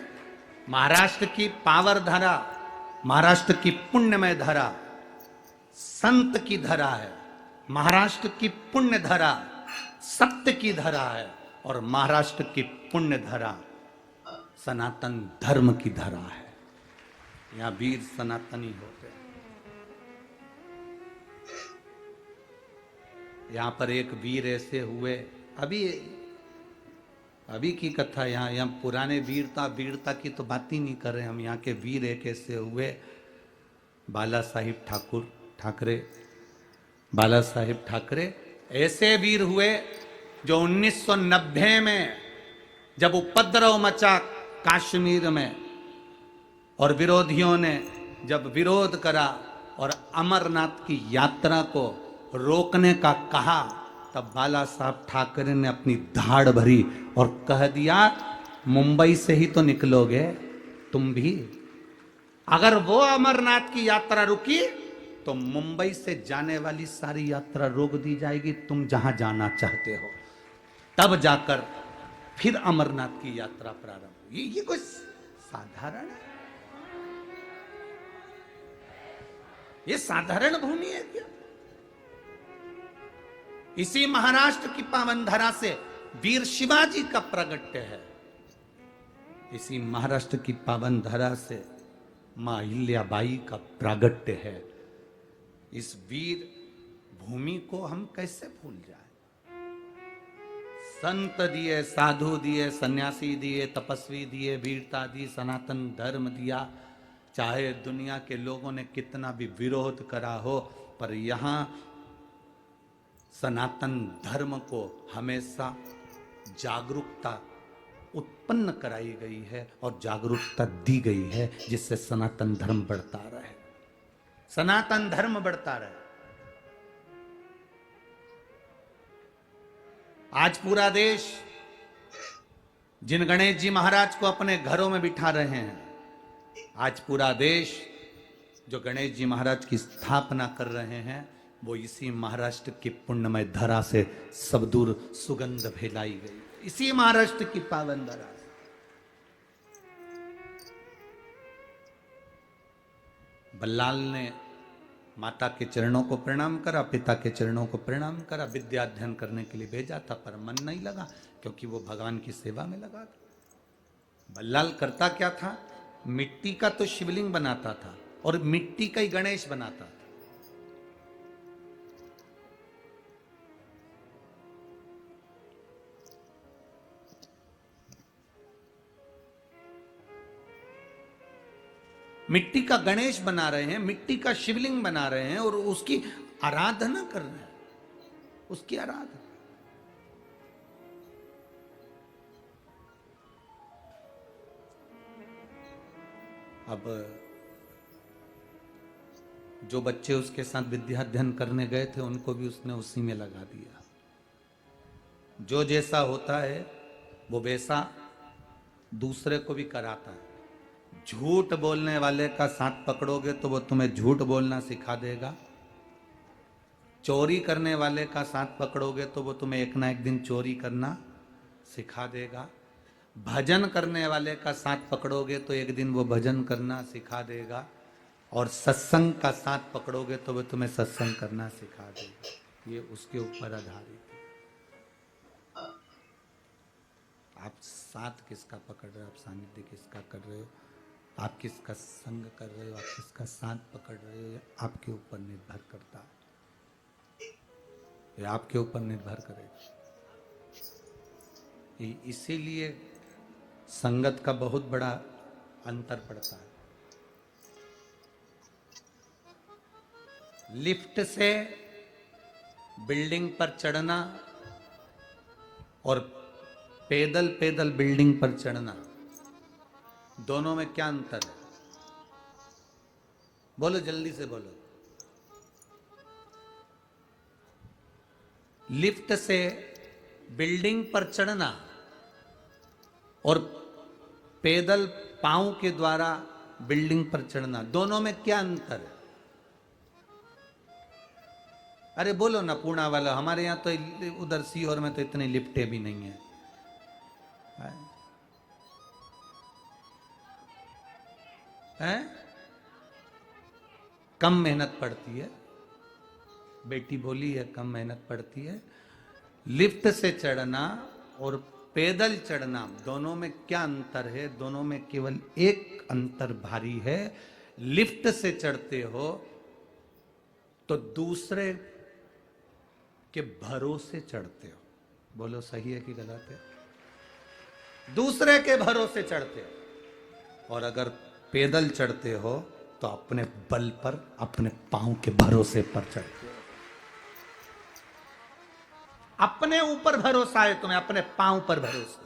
महाराष्ट्र की पावर धारा, महाराष्ट्र की पुण्यमय धारा संत की धरा है, महाराष्ट्र की पुण्य धरा सत्य की धरा है, और महाराष्ट्र की पुण्य धरा सनातन धर्म की धरा है। यहां वीर सनातनी होते हैं। यहां पर एक वीर ऐसे हुए, अभी की कथा, यहाँ पुराने वीरता की तो बात ही नहीं कर रहे हम। यहाँ के वीर एक ऐसे हुए, बाला साहिब ठाकरे, बाला साहिब ठाकरे ऐसे वीर हुए जो 1990 में जब उपद्रव मचा कश्मीर में और विरोधियों ने जब विरोध करा और अमरनाथ की यात्रा को रोकने का कहा, तब बाला साहब ठाकरे ने अपनी धाड़ भरी और कह दिया, मुंबई से ही तो निकलोगे तुम भी, अगर वो अमरनाथ की यात्रा रुकी तो मुंबई से जाने वाली सारी यात्रा रोक दी जाएगी, तुम जहां जाना चाहते हो। तब जाकर फिर अमरनाथ की यात्रा प्रारंभ हुई। ये कोई साधारण है? ये साधारण भूमि है क्या? इसी महाराष्ट्र की पावन धरा से वीर शिवाजी का प्रगट्य है। इसी महाराष्ट्र की पावन धरा से मां अहिल्याबाई का प्रागट्य है। इस वीर भूमि को हम कैसे भूल जाए? संत दिए, साधु दिए, सन्यासी दिए, तपस्वी दिए, वीरता दी, सनातन धर्म दिया। चाहे दुनिया के लोगों ने कितना भी विरोध करा हो, पर यहां सनातन धर्म को हमेशा जागरूकता उत्पन्न कराई गई है और जागरूकता दी गई है, जिससे सनातन धर्म बढ़ता रहे, सनातन धर्म बढ़ता रहे। आज पूरा देश जिन गणेश जी महाराज को अपने घरों में बिठा रहे हैं, आज पूरा देश जो गणेश जी महाराज की स्थापना कर रहे हैं, वो इसी महाराष्ट्र की पुण्यमय धरा से सब दूर सुगंध फैलाई गई, इसी महाराष्ट्र की पावन धरा से। बल्लाल ने माता के चरणों को प्रणाम करा, पिता के चरणों को प्रणाम करा, विद्या अध्ययन करने के लिए भेजा था, पर मन नहीं लगा क्योंकि वो भगवान की सेवा में लगा था। बल्लाल करता क्या था, मिट्टी का तो शिवलिंग बनाता था और मिट्टी का ही गणेश बनाता था। मिट्टी का गणेश बना रहे हैं, मिट्टी का शिवलिंग बना रहे हैं और उसकी आराधना कर रहे हैं, उसकी आराधना। अब जो बच्चे उसके साथ विद्या अध्ययन करने गए थे, उनको भी उसने उसी में लगा दिया। जो जैसा होता है वो वैसा दूसरे को भी कराता है। झूठ बोलने वाले का साथ पकड़ोगे तो वो तुम्हें झूठ बोलना सिखा देगा। चोरी करने वाले का साथ पकड़ोगे तो वो तुम्हें एक ना एक दिन चोरी करना सिखा देगा। भजन करने वाले का साथ पकड़ोगे तो एक दिन वो भजन करना सिखा देगा। और सत्संग का साथ पकड़ोगे तो वो तुम्हें सत्संग करना सिखा देगा। ये उसके ऊपर आधारित है। आप साथ किसका पकड़ रहे हो, आप सानिध्य किसका कर रहे हो, आप किसका संग कर रहे हो, आप किसका साथ पकड़ रहे हो, आपके ऊपर निर्भर करता है। ये आपके ऊपर निर्भर करेगा। इसीलिए संगत का बहुत बड़ा अंतर पड़ता है। लिफ्ट से बिल्डिंग पर चढ़ना और पैदल पैदल बिल्डिंग पर चढ़ना, दोनों में क्या अंतर है? बोलो, जल्दी से बोलो। लिफ्ट से बिल्डिंग पर चढ़ना और पैदल पांव के द्वारा बिल्डिंग पर चढ़ना, दोनों में क्या अंतर है? अरे बोलो ना पूर्णा वाला। हमारे यहां तो उधर सीहोर में तो इतनी लिफ्टें भी नहीं है। हैं? कम मेहनत पड़ती है। बेटी बोली है कम मेहनत पड़ती है। लिफ्ट से चढ़ना और पैदल चढ़ना, दोनों में क्या अंतर है? दोनों में केवल एक अंतर भारी है। लिफ्ट से चढ़ते हो तो दूसरे के भरोसे चढ़ते हो। बोलो सही है कि गलत है? दूसरे के भरोसे चढ़ते हो। और अगर पैदल चढ़ते हो तो अपने बल पर, अपने पांव के भरोसे पर चढ़ते हो। अपने ऊपर भरोसा है तुम्हें, अपने पांव पर भरोसा।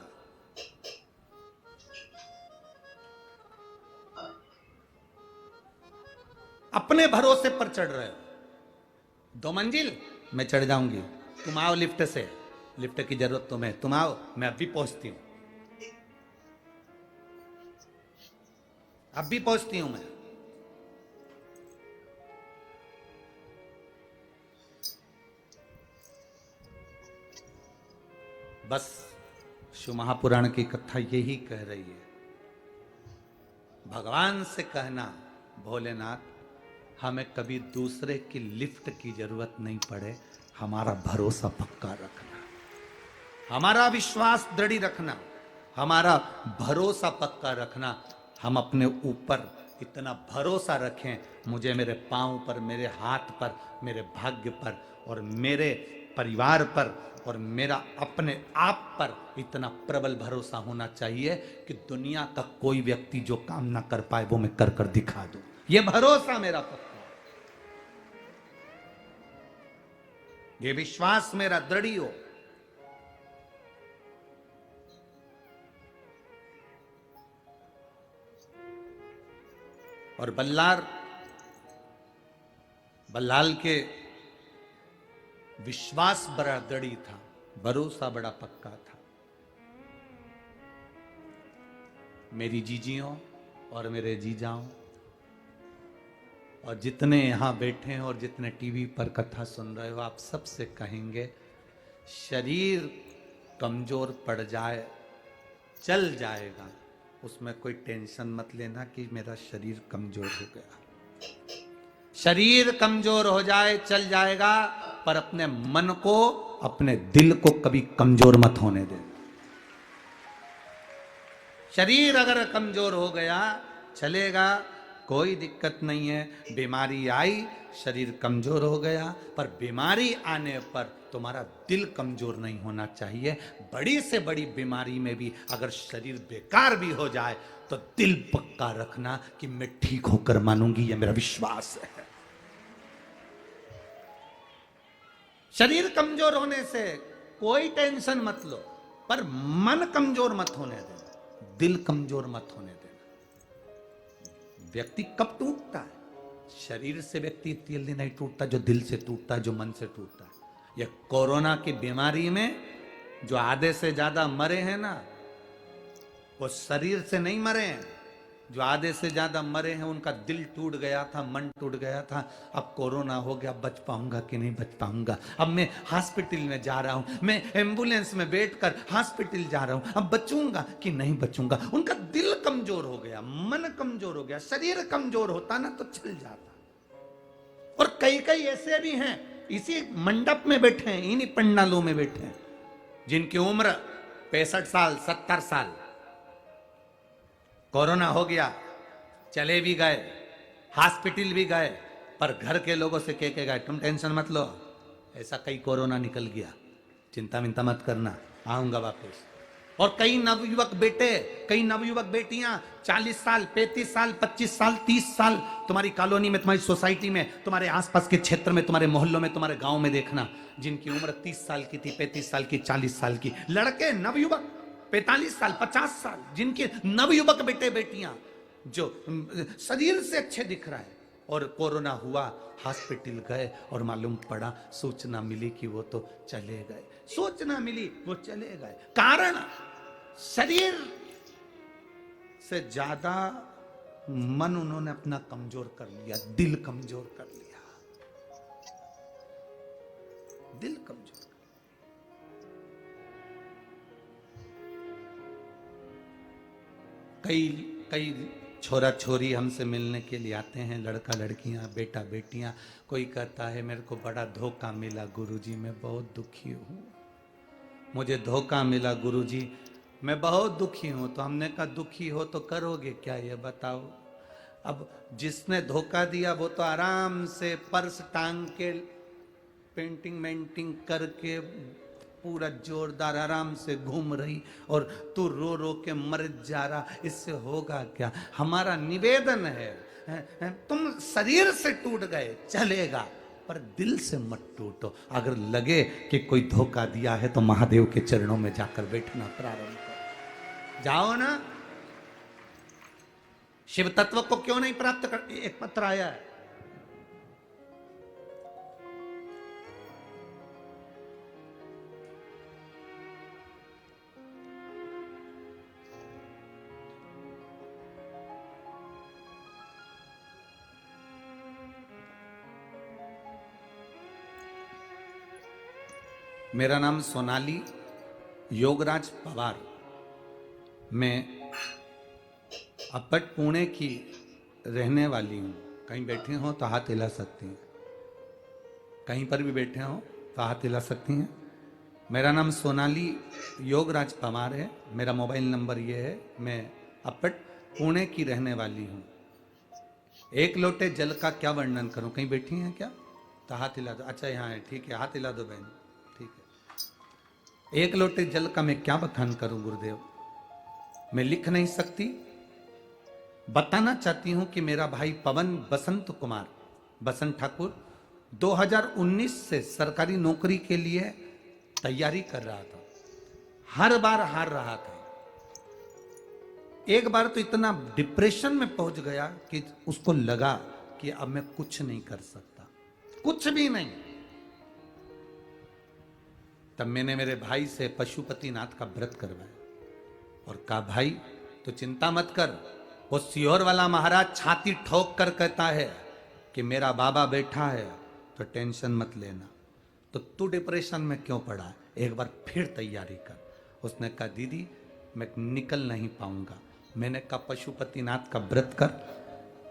अपने भरोसे पर चढ़ रहे हो। 2 मंजिल मैं चढ़ जाऊंगी, तुम आओ लिफ्ट से। लिफ्ट की जरूरत तुम्हें, तुम आओ, मैं अभी पहुंचती हूं, अभी पहुंचती हूं मैं। बस शिव महापुराण की कथा यही कह रही है। भगवान से कहना, भोलेनाथ हमें कभी दूसरे की लिफ्ट की जरूरत नहीं पड़े, हमारा भरोसा पक्का रखना, हमारा विश्वास दृढ़ रखना, हमारा भरोसा पक्का रखना। हम अपने ऊपर इतना भरोसा रखें, मुझे मेरे पांव पर, मेरे हाथ पर, मेरे भाग्य पर और मेरे परिवार पर और मेरा अपने आप पर इतना प्रबल भरोसा होना चाहिए कि दुनिया का कोई व्यक्ति जो काम ना कर पाए वो मैं कर कर दिखा दूं। ये भरोसा मेरा पक्का, ये विश्वास मेरा दृढ़ हो। और बल्लाल के विश्वास बड़ा दृढ़ था, भरोसा बड़ा पक्का था। मेरी जीजियों और मेरे जीजाओं और जितने यहां बैठे हैं और जितने टीवी पर कथा सुन रहे हो, आप सबसे कहेंगे शरीर कमजोर पड़ जाए चल जाएगा, उसमें कोई टेंशन मत लेना कि मेरा शरीर कमजोर हो गया। शरीर कमजोर हो जाए चल जाएगा, पर अपने मन को, अपने दिल को कभी कमजोर मत होने देना। शरीर अगर कमजोर हो गया चलेगा, कोई दिक्कत नहीं है। बीमारी आई, शरीर कमजोर हो गया, पर बीमारी आने पर तुम्हारा दिल कमजोर नहीं होना चाहिए। बड़ी से बड़ी बीमारी में भी अगर शरीर बेकार भी हो जाए तो दिल पक्का रखना कि मैं ठीक होकर मानूंगी, यह मेरा विश्वास है। शरीर कमजोर होने से कोई टेंशन मत लो, पर मन कमजोर मत होने देना, दिल कमजोर मत होने देना। व्यक्ति कब टूटता है? शरीर से व्यक्ति जल्दी नहीं टूटता, जो दिल से टूटता है, जो मन से टूटता है। यह कोरोना की बीमारी में जो आधे से ज्यादा मरे हैं ना, वो शरीर से नहीं मरे हैं। जो आधे से ज्यादा मरे हैं उनका दिल टूट गया था, मन टूट गया था। अब कोरोना हो गया, बच पाऊंगा कि नहीं बच पाऊंगा। अब मैं हॉस्पिटल में जा रहा हूं, मैं एम्बुलेंस में बैठकर हॉस्पिटल जा रहा हूं, अब बचूंगा कि नहीं बचूंगा। उनका दिल कमजोर हो गया, मन कमजोर हो गया। शरीर कमजोर होता ना तो चल जाता। और कई कई ऐसे भी हैं, इसी मंडप में बैठे हैं, इन्हीं पंडालों में बैठे हैं, जिनकी उम्र 65 साल 70 साल। कोरोना हो गया, चले भी गए, हॉस्पिटल भी गए, पर घर के लोगों से कह के गए तुम टेंशन मत लो, ऐसा कई कोरोना निकल गया, चिंता मिंता मत करना, आऊंगा वापस। और कई नवयुवक बेटे, कई नवयुवक बेटियां 40 साल 35 साल 25 साल 30 साल तुम्हारी कॉलोनी में, तुम्हारी सोसाइटी में, तुम्हारे आसपास के क्षेत्र में, तुम्हारे मोहल्लों में, तुम्हारे गांव में देखना, जिनकी उम्र 30 साल की थी, 35 साल की, 40 साल की। लड़के नवयुवक 45 साल 50 साल, जिनके नवयुवक बेटे बेटियां, जो शरीर से अच्छे दिख रहा है, और कोरोना हुआ, हॉस्पिटल गए और मालूम पड़ा, सूचना मिली कि वो तो चले गए। सूचना मिली वो चले गए। कारण शरीर से ज्यादा मन उन्होंने अपना कमजोर कर लिया, दिल कमजोर कर लिया, दिल कमजोर। कई छोरा छोरी हमसे मिलने के लिए आते हैं, लड़का लड़कियां, बेटा बेटियां। कोई कहता है मेरे को बड़ा धोखा मिला गुरुजी, मैं बहुत दुखी हूँ, मुझे धोखा मिला गुरुजी, मैं बहुत दुखी हूँ। तो हमने कहा दुखी हो तो करोगे क्या ये बताओ। अब जिसने धोखा दिया वो तो आराम से पर्स टांग के पेंटिंग मेंटिंग करके पूरा जोरदार आराम से घूम रही, और तू रो रो के मर जा रहा, इससे होगा क्या। हमारा निवेदन है, तुम शरीर से टूट गए चलेगा, पर दिल से मत टूटो। अगर लगे कि कोई धोखा दिया है तो महादेव के चरणों में जाकर बैठना प्रारंभ करो। जाओ ना, शिव तत्व को क्यों नहीं प्राप्त कर। एक पत्र आया है, मेरा नाम सोनाली योगराज पवार, मैं अपट पुणे की रहने वाली हूँ। कहीं बैठे हो तो हाथ हिला सकती हैं, कहीं पर भी बैठे हो तो हाथ हिला सकती हैं। मेरा नाम सोनाली योगराज पवार है, मेरा मोबाइल नंबर ये है। मैं अपट पुणे की रहने वाली हूँ। एक लोटे जल का क्या वर्णन करूँ, कहीं बैठी हैं क्या? तो हाथ हिला दो। अच्छा यहाँ है, ठीक है, हाथ हिला दो बहन, ठीक है। एक लोटे जल का मैं क्या बखान करूं गुरुदेव, मैं लिख नहीं सकती। बताना चाहती हूं कि मेरा भाई पवन बसंत कुमार बसंत ठाकुर 2019 से सरकारी नौकरी के लिए तैयारी कर रहा था, हर बार हार रहा था। एक बार तो इतना डिप्रेशन में पहुंच गया कि उसको लगा कि अब मैं कुछ नहीं कर सकता, कुछ भी नहीं। तब मैंने मेरे भाई से पशुपतिनाथ का व्रत करवाया और कहा, भाई तो चिंता मत कर, वो सीहोर वाला महाराज छाती ठोक कर कहता है कि मेरा बाबा बैठा है, तो टेंशन मत लेना। तो तू डिप्रेशन में क्यों पड़ा है, एक बार फिर तैयारी कर। उसने कहा, दीदी मैं निकल नहीं पाऊंगा। मैंने कहा, पशुपतिनाथ का व्रत कर,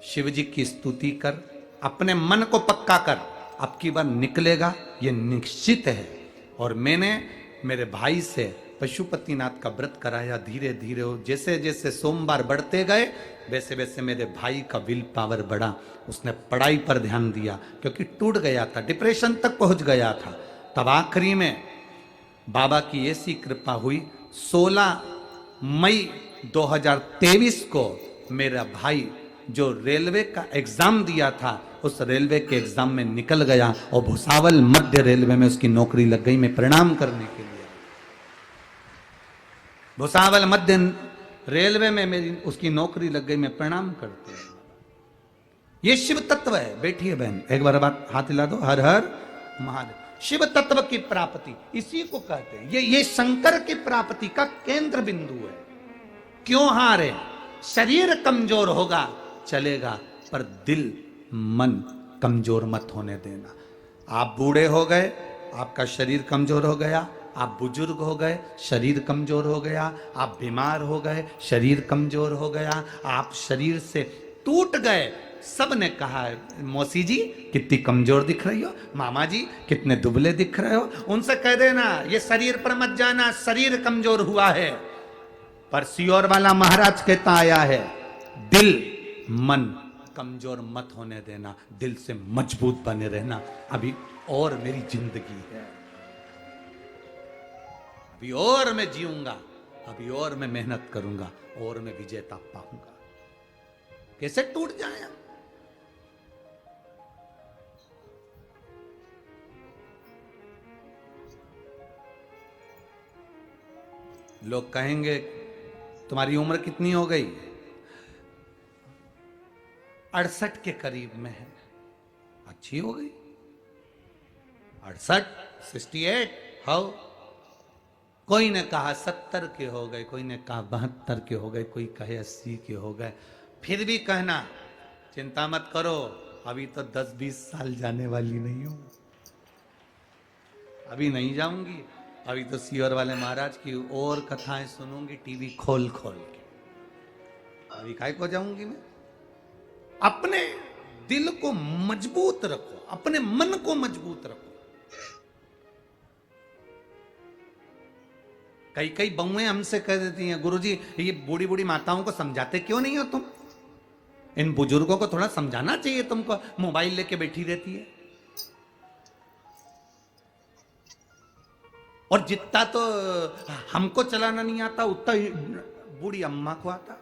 शिव जी की स्तुति कर, अपने मन को पक्का कर, अब की बार निकलेगा, ये निश्चित है। और मैंने मेरे भाई से पशुपतिनाथ का व्रत कराया। धीरे धीरे जैसे जैसे सोमवार बढ़ते गए वैसे वैसे मेरे भाई का विल पावर बढ़ा। उसने पढ़ाई पर ध्यान दिया क्योंकि टूट गया था, डिप्रेशन तक पहुंच गया था। तब आखिरी में बाबा की ऐसी कृपा हुई, 16 मई 2023 को मेरा भाई जो रेलवे का एग्जाम दिया था, उस रेलवे के एग्जाम में निकल गया और भुसावल मध्य रेलवे में उसकी नौकरी लग गई। मैं प्रणाम करने के लिए भुसावल मध्य रेलवे में मेरी उसकी नौकरी लग गई, मैं प्रणाम करते हैं। ये शिव तत्व है। बैठिए बहन, एक बार बात हाथ हिला दो। हर हर महादेव। शिव तत्व की प्राप्ति इसी को कहते हैं। ये शंकर की प्राप्ति का केंद्र बिंदु है। क्यों हारे? शरीर कमजोर होगा चलेगा, पर दिल मन कमजोर मत होने देना। आप बूढ़े हो गए, आपका शरीर कमजोर हो गया, आप बुजुर्ग हो गए, शरीर कमजोर हो गया, आप बीमार हो गए, शरीर कमजोर हो गया, आप शरीर से टूट गए। सब ने कहा है, मौसी जी कितनी कमजोर दिख रही हो, मामा जी कितने दुबले दिख रहे हो। उनसे कह देना ये शरीर पर मत जाना, शरीर कमजोर हुआ है। पर सीहोर वाला महाराज कहता आया है, दिल मन कमजोर मत होने देना, दिल से मजबूत बने रहना। अभी और मेरी जिंदगी है, अभी और मैं जीऊंगा, अभी और मैं मेहनत करूंगा, और मैं विजेता पाऊंगा। कैसे टूट जाए? लोग कहेंगे तुम्हारी उम्र कितनी हो गई? 68 के करीब में है। अच्छी हो गई 68, 68। हाउ? कोई ने कहा 70 के हो गए, कोई ने कहा 72 के हो गए, कोई कहे 80 के हो गए। फिर भी कहना चिंता मत करो, अभी तो 10-20 साल जाने वाली नहीं हूं, अभी नहीं जाऊंगी। अभी तो सीहोर वाले महाराज की और कथाएं सुनूंगी टीवी खोल खोल के। अभी काय को जाऊंगी मैं? अपने दिल को मजबूत रखो, अपने मन को मजबूत रखो। कई कई बहुएं हमसे कह देती हैं, गुरुजी ये बूढ़ी बूढ़ी माताओं को समझाते क्यों नहीं हो तुम? इन बुजुर्गों को थोड़ा समझाना चाहिए, तुमको मोबाइल लेके बैठी रहती है। और जितना तो हमको चलाना नहीं आता उतना बूढ़ी अम्मा को आता।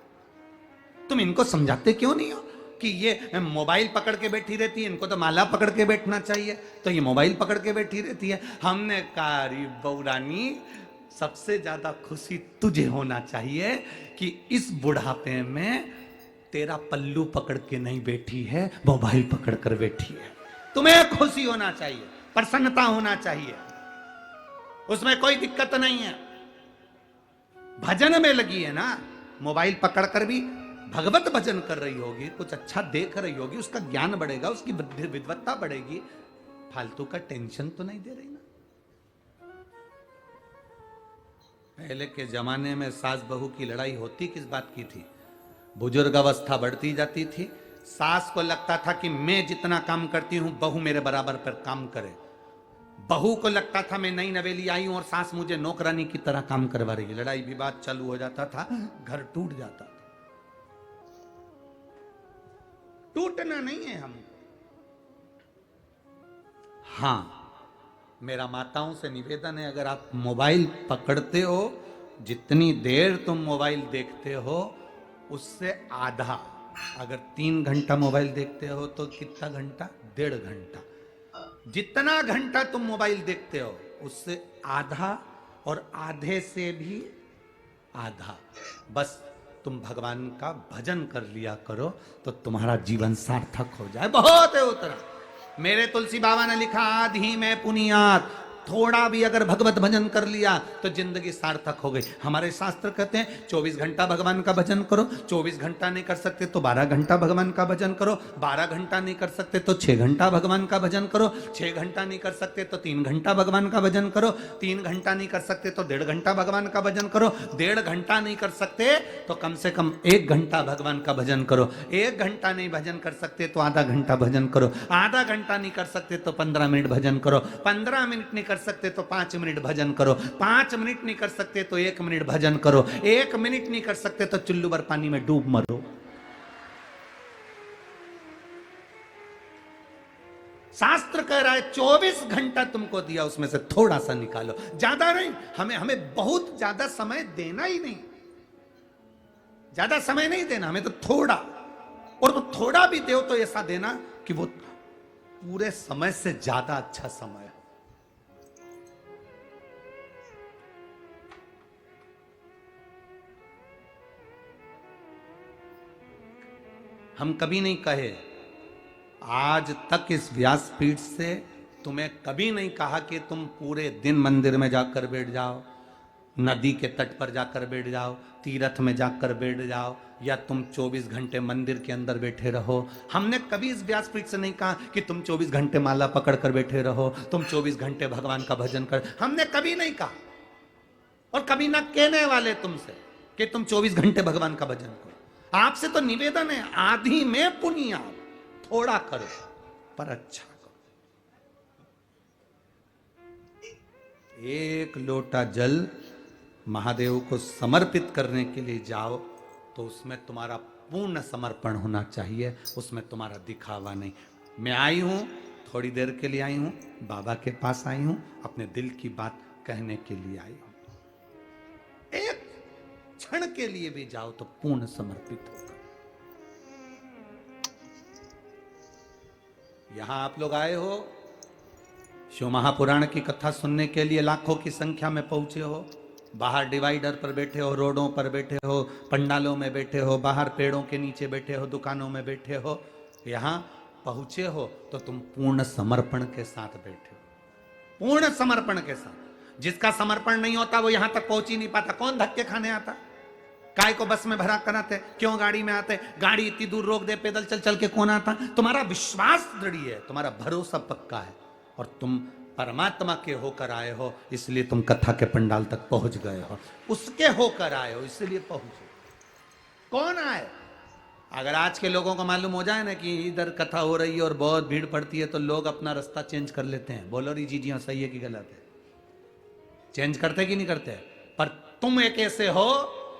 तुम इनको समझाते क्यों नहीं हो कि ये मोबाइल पकड़ के बैठी रहती है, इनको तो माला पकड़ के बैठना चाहिए, तो ये मोबाइल पकड़ के बैठी रहती है। हमने कहा, अरे बौरानी सबसे ज्यादा खुशी तुझे होना चाहिए कि इस बुढ़ापे में तेरा पल्लू पकड़ के नहीं बैठी है, मोबाइल पकड़ कर बैठी है। तुम्हें खुशी होना चाहिए, प्रसन्नता होना चाहिए, उसमें कोई दिक्कत नहीं है। भजन में लगी है ना, मोबाइल पकड़कर भी भगवत भजन कर रही होगी, कुछ अच्छा देख रही होगी, उसका ज्ञान बढ़ेगा, उसकी विद्वत्ता बढ़ेगी। फालतू का टेंशन तो नहीं दे रही ना। पहले के जमाने में सास बहू की लड़ाई होती किस बात की थी? बुजुर्ग अवस्था बढ़ती जाती थी, सास को लगता था कि मैं जितना काम करती हूं बहू मेरे बराबर पर काम करे। बहू को लगता था मैं नई नवेली आई हूं और सास मुझे नौकरानी की तरह काम करवा रही है। लड़ाई विवाद चालू हो जाता था, घर टूट जाता था। टूटना नहीं है हम। हां, मेरा माताओं से निवेदन है, अगर आप मोबाइल पकड़ते हो, जितनी देर तुम मोबाइल देखते हो उससे आधा, अगर 3 घंटा मोबाइल देखते हो तो कितना घंटा? 1.5 घंटा। जितना घंटा तुम मोबाइल देखते हो उससे आधा, और आधे से भी आधा। बस तुम भगवान का भजन कर लिया करो तो तुम्हारा जीवन सार्थक हो जाए। बहुत है उतना। मेरे तुलसी बाबा ने लिखा, आधी में पुनियात, थोड़ा भी अगर भगवत भजन कर लिया तो जिंदगी सार्थक हो गई। हमारे शास्त्र कहते हैं 24 घंटा भगवान का भजन करो, 24 घंटा नहीं कर सकते तो 12 घंटा भगवान का भजन करो, 12 घंटा नहीं कर सकते तो 6 घंटा भगवान का भजन करो, 6 घंटा नहीं कर सकते तो 3 घंटा भगवान का भजन करो, 3 घंटा नहीं कर सकते तो 1.5 घंटा भगवान का भजन करो, 1.5 घंटा नहीं कर सकते तो कम से कम 1 घंटा भगवान का भजन करो, 1 घंटा नहीं भजन कर सकते तो आधा घंटा भजन करो, आधा घंटा नहीं कर सकते तो 15 मिनट भजन करो, 15 मिनट नहीं कर सकते तो 5 मिनट भजन करो, 5 मिनट नहीं कर सकते तो 1 मिनट भजन करो, 1 मिनट नहीं कर सकते तो चुल्लू भर पानी में डूब मरो। शास्त्र कह रहा है 24 घंटा तुमको दिया, उसमें से थोड़ा सा निकालो, ज्यादा नहीं। हमें बहुत ज्यादा समय देना ही नहीं, ज्यादा समय नहीं देना हमें, तो थोड़ा, और तो थोड़ा भी दो तो ऐसा देना कि वो पूरे समय से ज्यादा अच्छा समय है। हम कभी नहीं कहे, आज तक इस व्यासपीठ से तुम्हें कभी नहीं कहा कि तुम पूरे दिन मंदिर में जाकर बैठ जाओ, नदी के तट पर जाकर बैठ जाओ, तीर्थ में जाकर बैठ जाओ, या तुम 24 घंटे मंदिर के अंदर बैठे रहो। हमने कभी इस व्यासपीठ से नहीं कहा कि तुम 24 घंटे माला पकड़ कर बैठे रहो, तुम 24 घंटे भगवान का भजन कर, हमने कभी नहीं कहा, और कभी ना कहने वाले तुमसे कि तुम 24 घंटे भगवान का भजन करो। आपसे तो निवेदन है, आधी में पुनिया, थोड़ा करो पर अच्छा करो। 1 लोटा जल महादेव को समर्पित करने के लिए जाओ तो उसमें तुम्हारा पूर्ण समर्पण होना चाहिए, उसमें तुम्हारा दिखावा नहीं। मैं आई हूं, थोड़ी देर के लिए आई हूं, बाबा के पास आई हूं, अपने दिल की बात कहने के लिए आई हूं। एक क्षण के लिए भी जाओ तो पूर्ण समर्पित होगा। यहां आप लोग आए हो, शिव महापुराण की कथा सुनने के लिए लाखों की संख्या में पहुंचे हो, बाहर डिवाइडर पर बैठे हो, रोडों पर बैठे हो, पंडालों में बैठे हो, बाहर पेड़ों के नीचे बैठे हो, दुकानों में बैठे हो, यहां पहुंचे हो तो तुम पूर्ण समर्पण के साथ बैठे हो, पूर्ण समर्पण के साथ। जिसका समर्पण नहीं होता वो यहां तक पहुंच ही नहीं पाता। कौन धक्के खाने आता? काय को बस में भरा कराते, क्यों गाड़ी में आते? गाड़ी इतनी दूर रोक दे, पैदल चल चल के कौन आता? तुम्हारा विश्वास दृढ़ है, तुम्हारा भरोसा पक्का है, और तुम परमात्मा के होकर आए हो, इसलिए तुम कथा के पंडाल तक पहुंच गए हो, उसके होकर आए हो इसलिए पहुंचे। कौन आए? अगर आज के लोगों को मालूम हो जाए ना कि इधर कथा हो रही है और बहुत भीड़ पड़ती है तो लोग अपना रास्ता चेंज कर लेते हैं। बोलो री जी, हाँ सही है कि गलत है? चेंज करते कि नहीं करते? पर तुम एक ऐसे हो,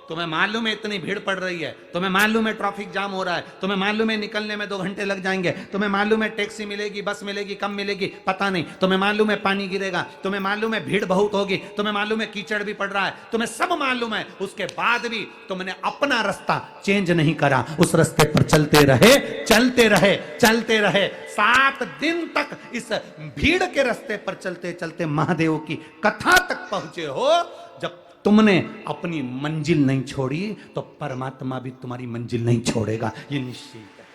तुम्हें मालूम है इतनी भीड़ पड़ रही है, तुम्हें मालूम है ट्रैफिक जाम हो रहा है, तुम्हें मालूम है निकलने में 2 घंटे लग जाएंगे, तुम्हें मालूम है टैक्सी मिलेगी, बस मिलेगी, कम मिलेगी, पता नहीं, तुम्हें मालूम है पानी गिरेगा, तुम्हें मालूम है भीड़ बहुत होगी, तुम्हें मालूम है कीचड़ भी पड़ रहा है, तुम्हें सब मालूम है, उसके बाद भी तुमने अपना रास्ता चेंज नहीं करा, उस रास्ते पर चलते रहे, चलते रहे, चलते रहे। 7 दिन तक इस भीड़ के रास्ते पर चलते चलते महादेव की कथा तक पहुंचे हो। जब तुमने अपनी मंजिल नहीं छोड़ी तो परमात्मा भी तुम्हारी मंजिल नहीं छोड़ेगा, ये निश्चित है।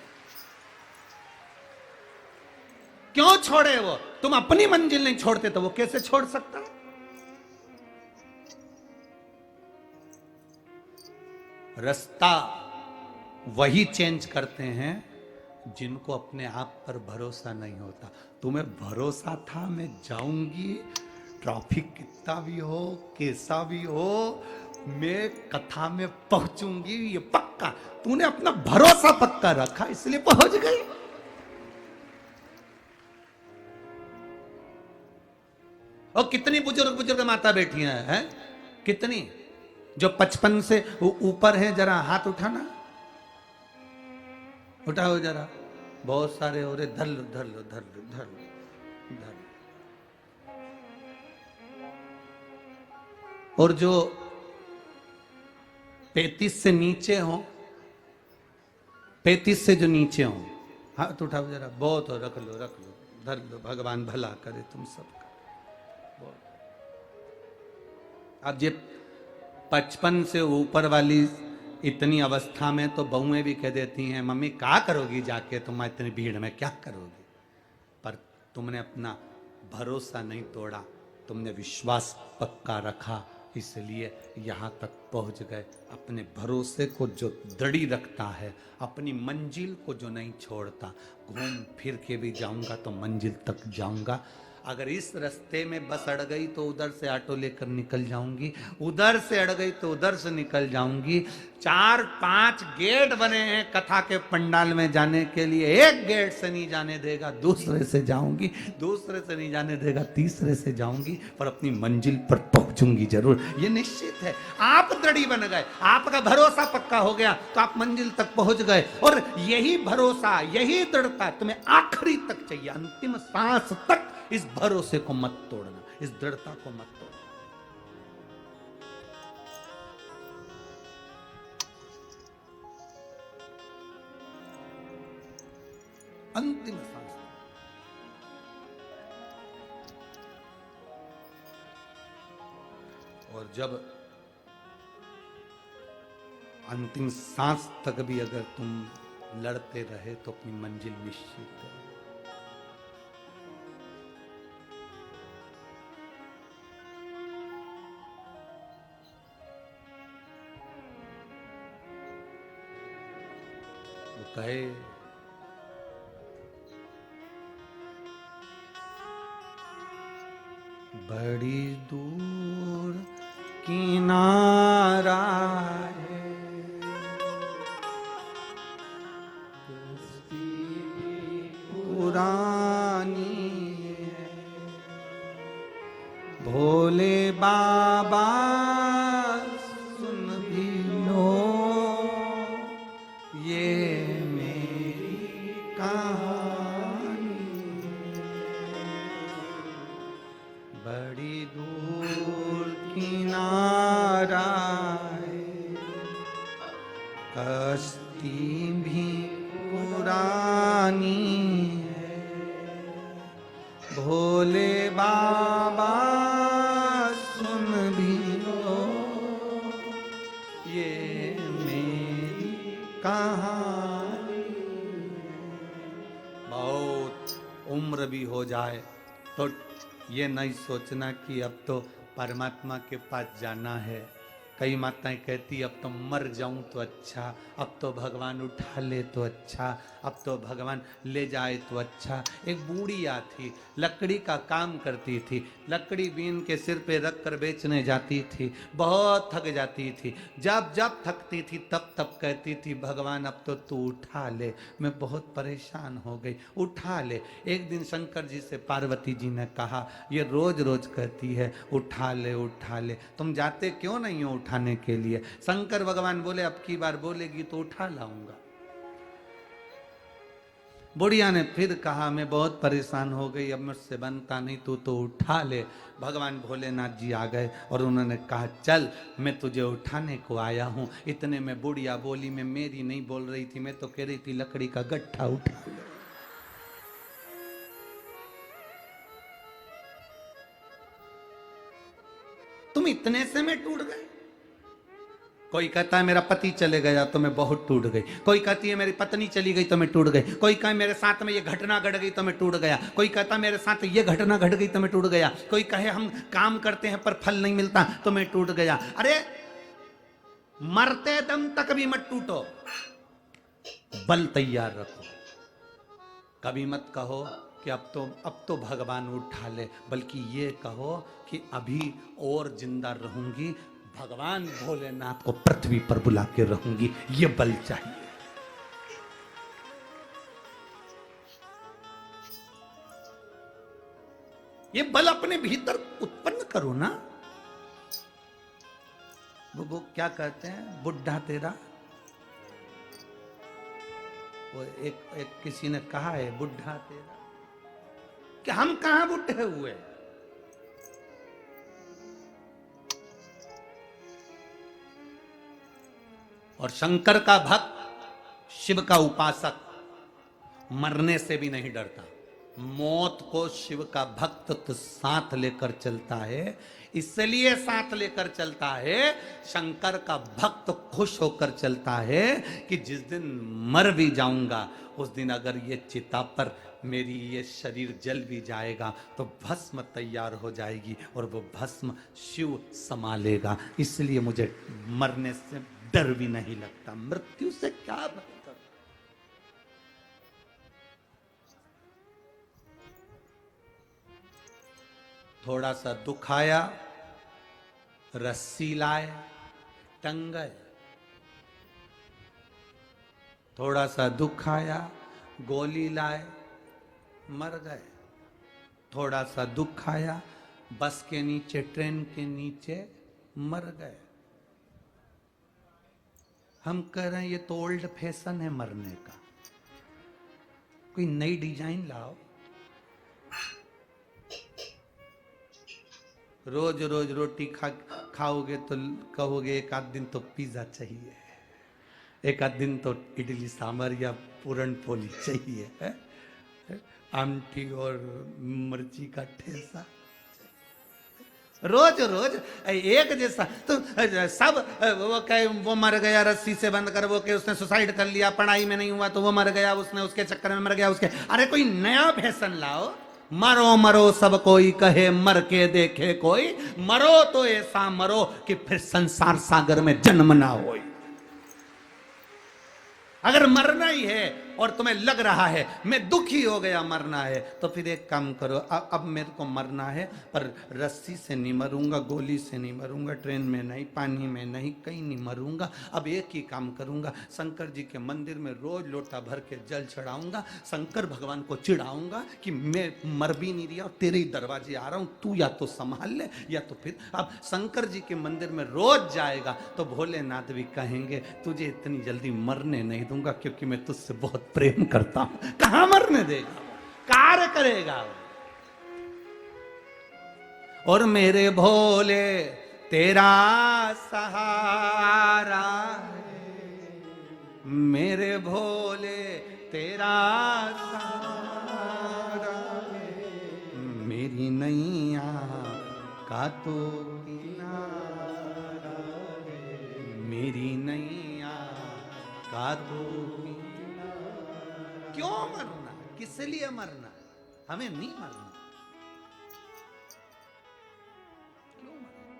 क्यों छोड़े वो? तुम अपनी मंजिल नहीं छोड़ते तो वो कैसे छोड़ सकता? रास्ता वही चेंज करते हैं जिनको अपने आप पर भरोसा नहीं होता। तुम्हें भरोसा था मैं जाऊंगी, ट्रैफिक कितना भी हो, कैसा भी हो, मैं कथा में पहुंचूंगी, ये पक्का। तूने अपना भरोसा पक्का रखा इसलिए पहुंच गई। और कितनी बुजुर्ग बुजुर्ग माता बैठी हैं, कितनी जो 55 से ऊपर है, जरा हाथ उठाना, उठाओ जरा। बहुत सारे हो रहे, धर लो धर लो धर लो धर लो धर लो। और जो 35 से नीचे हो, 35 से जो नीचे हो, हाथ उठाओ जरा। बहुत हो, रख लो रख लो, धर लो, भगवान भला करे तुम सबका। अब ये 55 से ऊपर वाली इतनी अवस्था में तो बहुएं भी कह देती हैं, मम्मी क्या करोगी जाके, तुम इतनी भीड़ में क्या करोगी। पर तुमने अपना भरोसा नहीं तोड़ा, तुमने विश्वास पक्का रखा, इसलिए यहाँ तक पहुँच गए। अपने भरोसे को जो दृढ़ी रखता है, अपनी मंजिल को जो नहीं छोड़ता, घूम फिर के भी जाऊंगा तो मंजिल तक जाऊंगा। अगर इस रास्ते में बस अड़ गई तो उधर से ऑटो लेकर निकल जाऊंगी, उधर से अड़ गई तो उधर से निकल जाऊंगी। 4-5 गेट बने हैं कथा के पंडाल में जाने के लिए, एक गेट से नहीं जाने देगा, दूसरे से जाऊंगी, दूसरे से नहीं जाने देगा, तीसरे से जाऊंगी, पर अपनी मंजिल पर पहुंचूंगी जरूर, ये निश्चित है। आप दृढ़ी बन गए, आपका भरोसा पक्का हो गया तो आप मंजिल तक पहुंच गए। और यही भरोसा, यही दृढ़ता तुम्हें आखिरी तक चाहिए, अंतिम सांस तक इस भरोसे को मत तोड़ना, इस दृढ़ता को मत तोड़ना। अंतिम सांस। और जब अंतिम सांस तक भी अगर तुम लड़ते रहे तो अपनी मंजिल निश्चित है। कहे बड़ी दूर किनारा है, पुरानी है, भोले बाबा सुन भी लो ये बड़ी दूर किनारा है, कश्ती भी पुरानी है, भोले बाबा सुन भी लो ये मेरी कहानी। बहुत उम्र भी हो जाए तो ये नहीं सोचना कि अब तो परमात्मा के पास जाना है। कई माताएं कहती अब तो मर जाऊं तो अच्छा, अब तो भगवान उठा ले तो अच्छा, अब तो भगवान ले जाए तो अच्छा। एक बूढ़िया थी, लकड़ी का काम करती थी, लकड़ी बीन के सिर पे रख कर बेचने जाती थी, बहुत थक जाती थी। जब जब थकती थी तब तब कहती थी भगवान अब तो तू उठा ले, मैं बहुत परेशान हो गई, उठा ले। एक दिन शंकर जी से पार्वती जी ने कहा ये रोज रोज कहती है उठा ले उठा ले, तुम जाते क्यों नहीं हो उठाने के लिए। शंकर भगवान बोले अब की बार बोलेगी तो उठा लाऊंगा। बुढ़िया ने फिर कहा मैं बहुत परेशान हो गई, अब मुझसे बनता नहीं, तू तो उठा ले। भगवान भोलेनाथ जी आ गए और उन्होंने कहा चल मैं तुझे उठाने को आया हूं। इतने में बुढ़िया बोली, मैं मेरी नहीं बोल रही थी, मैं तो कह रही थी लकड़ी का गट्ठा उठा ले। तुम इतने से मैं टूट गए। कोई कहता है मेरा पति चले गया तो मैं बहुत टूट गई, कोई कहती है मेरी पत्नी चली गई तो मैं टूट गई, कोई कहे मेरे साथ में ये घटना घट गई तो मैं टूट गया, कोई कहता मेरे साथ ये घटना घट गई तो मैं टूट गया, कोई कहे हम काम करते हैं पर फल नहीं मिलता तो मैं टूट गया। अरे मरते दम तक भी मत टूटो, बल तैयार रखो। कभी मत कहो कि अब तो भगवान उठा ले, बल्कि ये कहो कि अभी और जिंदा रहूंगी, भगवान भोलेनाथ को पृथ्वी पर बुला के रहूंगी, ये बल चाहिए। ये बल अपने भीतर उत्पन्न करो ना। वो क्या कहते हैं, बुढ़ा तेरा, वो एक किसी ने कहा है बुढ़ा तेरा, कि हम कहां बुढ़े हुए। और शंकर का भक्त, शिव का उपासक मरने से भी नहीं डरता। मौत को शिव का भक्त तो साथ लेकर चलता है, इसलिए साथ लेकर चलता है। शंकर का भक्त खुश होकर चलता है कि जिस दिन मर भी जाऊंगा उस दिन अगर ये चिता पर मेरी ये शरीर जल भी जाएगा तो भस्म तैयार हो जाएगी और वो भस्म शिव संभालेगा। इसलिए मुझे मरने से डर भी नहीं लगता। मृत्यु से क्या भय कर। थोड़ा सा दुख आया, रस्सी लाए, टंग गए। थोड़ा सा दुख आया, गोली लाए, मर गए। थोड़ा सा दुख आया, बस के नीचे, ट्रेन के नीचे मर गए। हम कह रहे हैं ये तो ओल्ड फैशन है मरने का, कोई नई डिजाइन लाओ। रोज रोज रोटी खाओगे तो कहोगे एक आध दिन तो पिज्जा चाहिए, एक आध दिन तो इडली सांभर या पूरन पोली चाहिए है? आमटी और मिर्ची का ठेसा। रोज रोज एक जैसा तो सब वो कहे वो मर गया रस्सी से बंद कर, वो कहे उसने सुसाइड कर लिया, पढ़ाई में नहीं हुआ तो वो मर गया, उसने उसके चक्कर में मर गया उसके। अरे कोई नया फैशन लाओ। मरो मरो सब कोई कहे, मर के देखे कोई, मरो तो ऐसा मरो कि फिर संसार सागर में जन्म ना हो। अगर मरना ही है और तुम्हें लग रहा है मैं दुखी हो गया मरना है, तो फिर एक काम करो, अब मेरे को मरना है पर रस्सी से नहीं मरूंगा, गोली से नहीं मरूंगा, ट्रेन में नहीं, पानी में नहीं, कहीं नहीं मरूंगा। अब एक ही काम करूंगा, शंकर जी के मंदिर में रोज लोटा भर के जल चढ़ाऊंगा, शंकर भगवान को चिढ़ाऊंगा कि मैं मर भी नहीं रहा और तेरे ही दरवाजे आ रहा हूं, तू या तो संभाल ले या तो फिर। अब शंकर जी के मंदिर में रोज जाएगा तो भोलेनाथ भी कहेंगे तुझे इतनी जल्दी मरने नहीं दूंगा क्योंकि मैं तुझसे बहुत प्रेम करता हूं। कहां मरने देगा, कार्य करेगा। और मेरे भोले तेरा सहारा है, मेरे भोले तेरा सहारा है, मेरी नैया का तो किनारा है, मेरी नैया का तो। क्यों मरना, किस लिए मरना, हमें नहीं मरना। क्यों मरना?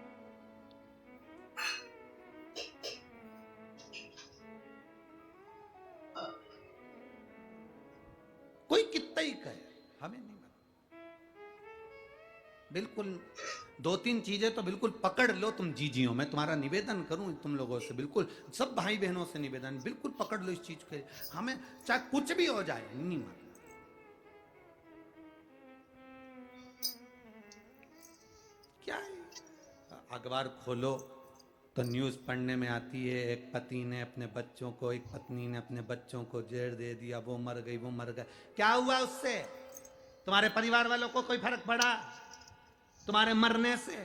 कोई कितना ही कहे, हमें नहीं मरना। बिल्कुल दो तीन चीजें तो बिल्कुल पकड़ लो तुम जीजियो। मैं तुम्हारा निवेदन करूं तुम लोगों से, बिल्कुल सब भाई बहनों से निवेदन, बिल्कुल पकड़ लो इस चीज के, हमें चाहे कुछ भी हो जाए नहीं मरना। क्या है, अखबार खोलो तो न्यूज पढ़ने में आती है एक पति ने अपने बच्चों को, एक पत्नी ने अपने बच्चों को जहर दे दिया, वो मर गई, वो मर गए। क्या हुआ उससे? तुम्हारे परिवार वालों को कोई फर्क पड़ा तुम्हारे मरने से?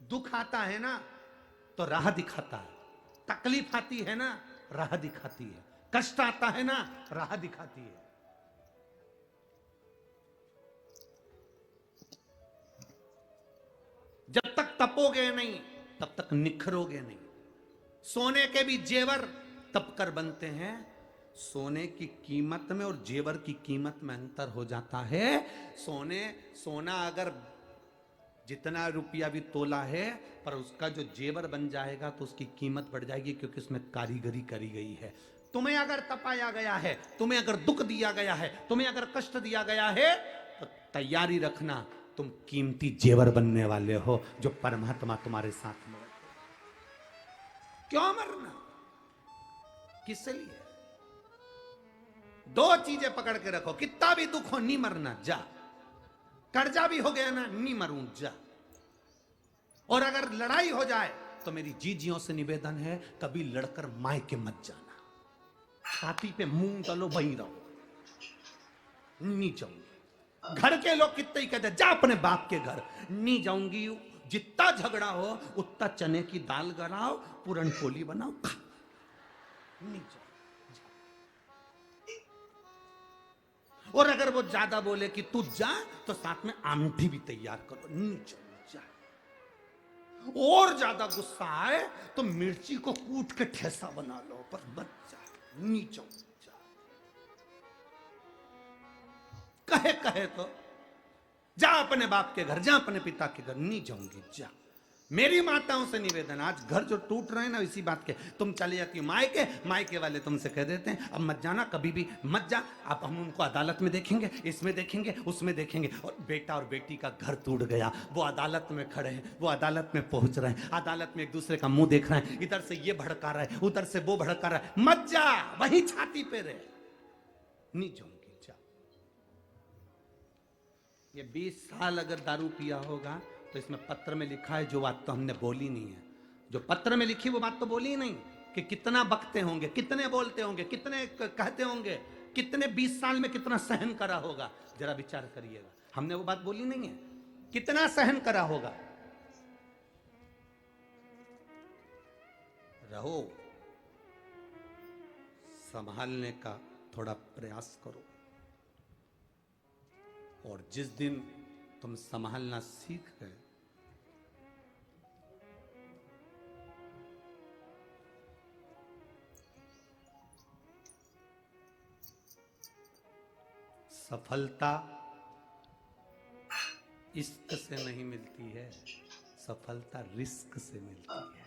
दुख आता है ना तो राह दिखाता है, तकलीफ आती है ना राह दिखाती है, कष्ट आता है ना राह दिखाती है। जब तक तपोगे नहीं तब तक निखरोगे नहीं। सोने के भी जेवर तप कर बनते हैं। सोने की कीमत में और जेवर की कीमत में अंतर हो जाता है। सोना अगर जितना रुपया भी तोला है पर उसका जो जेवर बन जाएगा तो उसकी कीमत बढ़ जाएगी क्योंकि उसमें कारीगरी करी गई है। तुम्हें अगर तपाया गया है, तुम्हें अगर दुख दिया गया है, तुम्हें अगर कष्ट दिया गया है तो तैयारी रखना, तुम कीमती जेवर बनने वाले हो जो परमात्मा तुम्हारे साथ में। क्यों मरना, किस लिए? दो चीजें पकड़ के रखो, कितना भी दुख हो नहीं मरना, जा। कर्जा भी हो गया ना, नहीं मरूं, जा। और अगर लड़ाई हो जाए तो मेरी जीजियों से निवेदन है कभी लड़कर मायके मत जाना। छाती पे मूंग डालो, वहीं रहो, नहीं जाऊंगी। घर के लोग कितने ही कहते जा अपने बाप के घर, नहीं जाऊंगी। जितना झगड़ा हो उतना चने की दाल गलाओ, पूरन पोली बनाओ, नहीं जाऊंगी। और अगर वो ज्यादा बोले कि तू जा, तो साथ में आमठी भी तैयार करो, नीचे जा। और ज्यादा गुस्सा आए तो मिर्ची को कूट के ठेसा बना लो, पर मत जा, नीचे जा। कहे कहे तो जा अपने बाप के घर, जा अपने पिता के घर, नहीं जाऊंगी, जा। मेरी माताओं से निवेदन, आज घर जो टूट रहे हैं ना इसी बात के, तुम चले जाती हो मायके, मायके वाले तुमसे कह देते हैं अब मत जाना, कभी भी मत जा, अब हम उनको अदालत में देखेंगे, इसमें देखेंगे, उसमें देखेंगे। और बेटा और बेटी का घर टूट गया, वो अदालत में खड़े हैं, वो अदालत में पहुंच रहे हैं, अदालत में एक दूसरे का मुंह देख रहे हैं, इधर से ये भड़का रहा है, उधर से वो भड़का रहा है, मत जा, वही छाती पे रहे, नहीं जाऊंगी, जा। ये 20 साल अगर दारू पिया होगा तो इसमें पत्र में लिखा है जो बात तो हमने बोली नहीं है, जो पत्र में लिखी वो बात तो बोली ही नहीं, कि कितना बकते होंगे, कितने बोलते होंगे, कितने कहते होंगे, कितने 20 साल में कितना सहन करा होगा, जरा विचार करिएगा। हमने वो बात बोली नहीं है, कितना सहन करा होगा। रहो, संभालने का थोड़ा प्रयास करो, और जिस दिन तुम संभालना सीख गए, सफलता इश्क से नहीं मिलती है, सफलता रिस्क से मिलती है।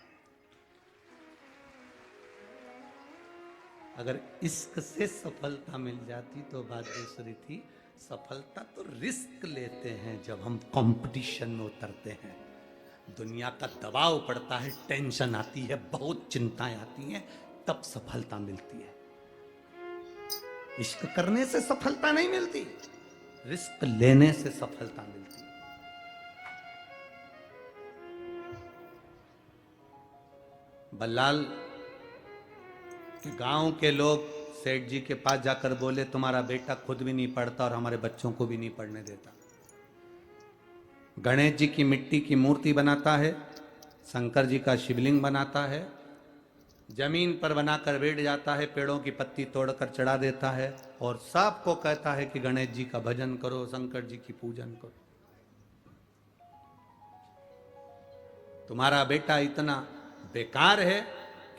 अगर इश्क से सफलता मिल जाती तो बात दूसरी थी। सफलता तो रिस्क लेते हैं जब हम कंपटीशन में उतरते हैं, दुनिया का दबाव पड़ता है, टेंशन आती है, बहुत चिंताएं आती हैं, तब सफलता मिलती है। इश्क करने से सफलता नहीं मिलती, रिस्क लेने से सफलता मिलती है। बल्लाल के गांव के लोग सेठ जी के पास जाकर बोले तुम्हारा बेटा खुद भी नहीं पढ़ता और हमारे बच्चों को भी नहीं पढ़ने देता। गणेश जी की मिट्टी की मूर्ति बनाता है, शंकर जी का शिवलिंग बनाता है, जमीन पर बनाकर बैठ जाता है, पेड़ों की पत्ती तोड़कर चढ़ा देता है और सबको कहता है कि गणेश जी का भजन करो, शंकर जी की पूजन करो। तुम्हारा बेटा इतना बेकार है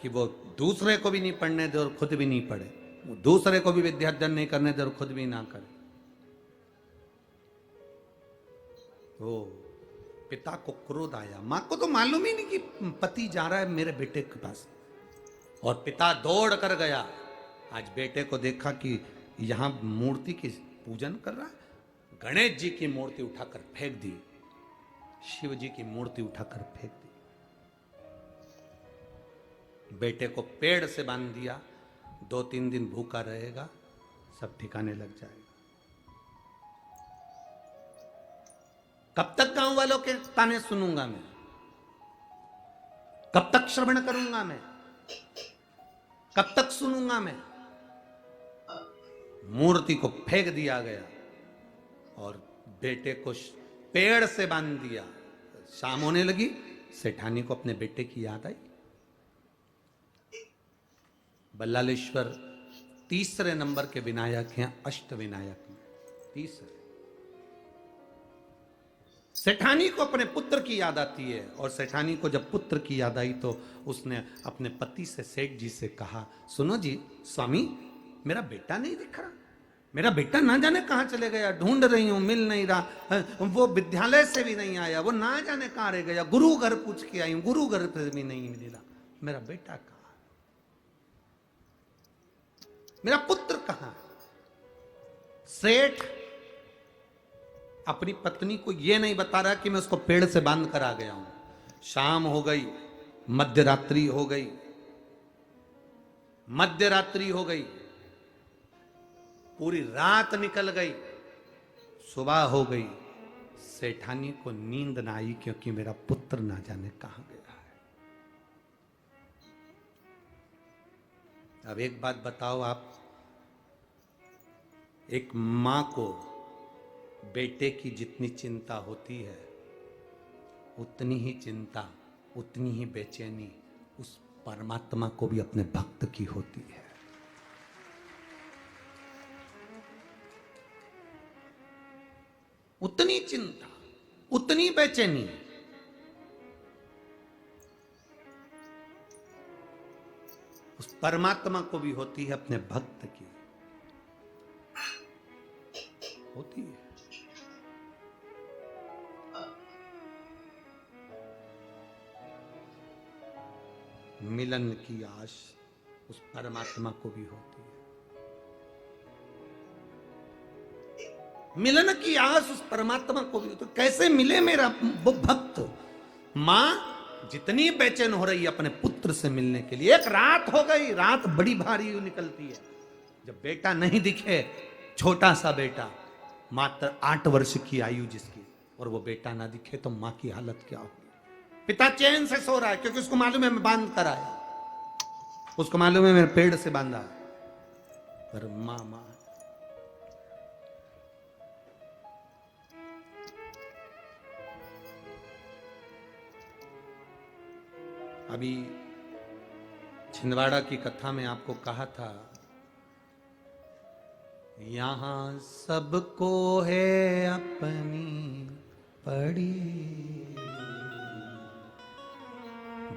कि वो दूसरे को भी नहीं पढ़ने दे और खुद भी नहीं पढ़े, वो दूसरे को भी विद्यार्जन नहीं करने दे और खुद भी ना करे। तो पिता को क्रोध आया, मां को तो मालूम ही नहीं कि पति जा रहा है मेरे बेटे के पास, और पिता दौड़ कर गया। आज बेटे को देखा कि यहां मूर्ति की पूजन कर रहा, गणेश जी की मूर्ति उठाकर फेंक दी, शिव जी की मूर्ति उठाकर फेंक दी, बेटे को पेड़ से बांध दिया, 2-3 दिन भूखा रहेगा, सब ठिकाने लग जाएगा। कब तक गांव वालों के ताने सुनूंगा मैं, कब तक श्रवण करूंगा मैं, कब तक सुनूंगा मैं। मूर्ति को फेंक दिया गया और बेटे को पेड़ से बांध दिया। शाम होने लगी, सेठानी को अपने बेटे की याद आई। बल्लालेश्वर तीसरे नंबर के विनायक हैं अष्ट विनायक में, तीसरे। सेठानी को अपने पुत्र की याद आती है, और सेठानी को जब पुत्र की याद आई तो उसने अपने पति से, सेठ जी से कहा, सुनो जी स्वामी, मेरा बेटा नहीं दिख रहा, मेरा बेटा ना जाने कहां चले गया, ढूंढ रही हूं मिल नहीं रहा, वो विद्यालय से भी नहीं आया, वो ना जाने कहां रह गया, गुरु घर पूछ के आई हूं, गुरु घर पे भी नहीं मिला, मेरा बेटा कहां, मेरा पुत्र कहां। सेठ अपनी पत्नी को यह नहीं बता रहा कि मैं उसको पेड़ से बांध कर आ गया हूं। शाम हो गई, मध्य रात्रि हो गई, मध्य रात्रि हो गई, पूरी रात निकल गई, सुबह हो गई, सेठानी को नींद ना आई क्योंकि मेरा पुत्र ना जाने कहां गया है। अब एक बात बताओ आप, एक मां को बेटे की जितनी चिंता होती है, उतनी ही चिंता, उतनी ही बेचैनी उस परमात्मा को भी अपने भक्त की होती है। उतनी चिंता, उतनी बेचैनी उस परमात्मा को भी होती है, अपने भक्त की होती है। मिलन की आश उस परमात्मा को भी होती है। मिलन की आस उस परमात्मा को भी होती है। कैसे मिले मेरा वो भक्त? मां जितनी बेचैन हो रही है अपने पुत्र से मिलने के लिए। एक रात हो गई, रात बड़ी भारी निकलती है, जब बेटा नहीं दिखे, छोटा सा बेटा, मात्र 8 वर्ष की आयु जिसकी, और वो बेटा ना दिखे तो मां की हालत क्या होगी? पिता चैन से सो रहा है क्योंकि उसको मालूम है मैं बांध कर आया, उसको मालूम है मेरे पेड़ से बांधा है, पर मां अभी छिंदवाड़ा की कथा में आपको कहा था, यहां सबको है अपनी पड़ी,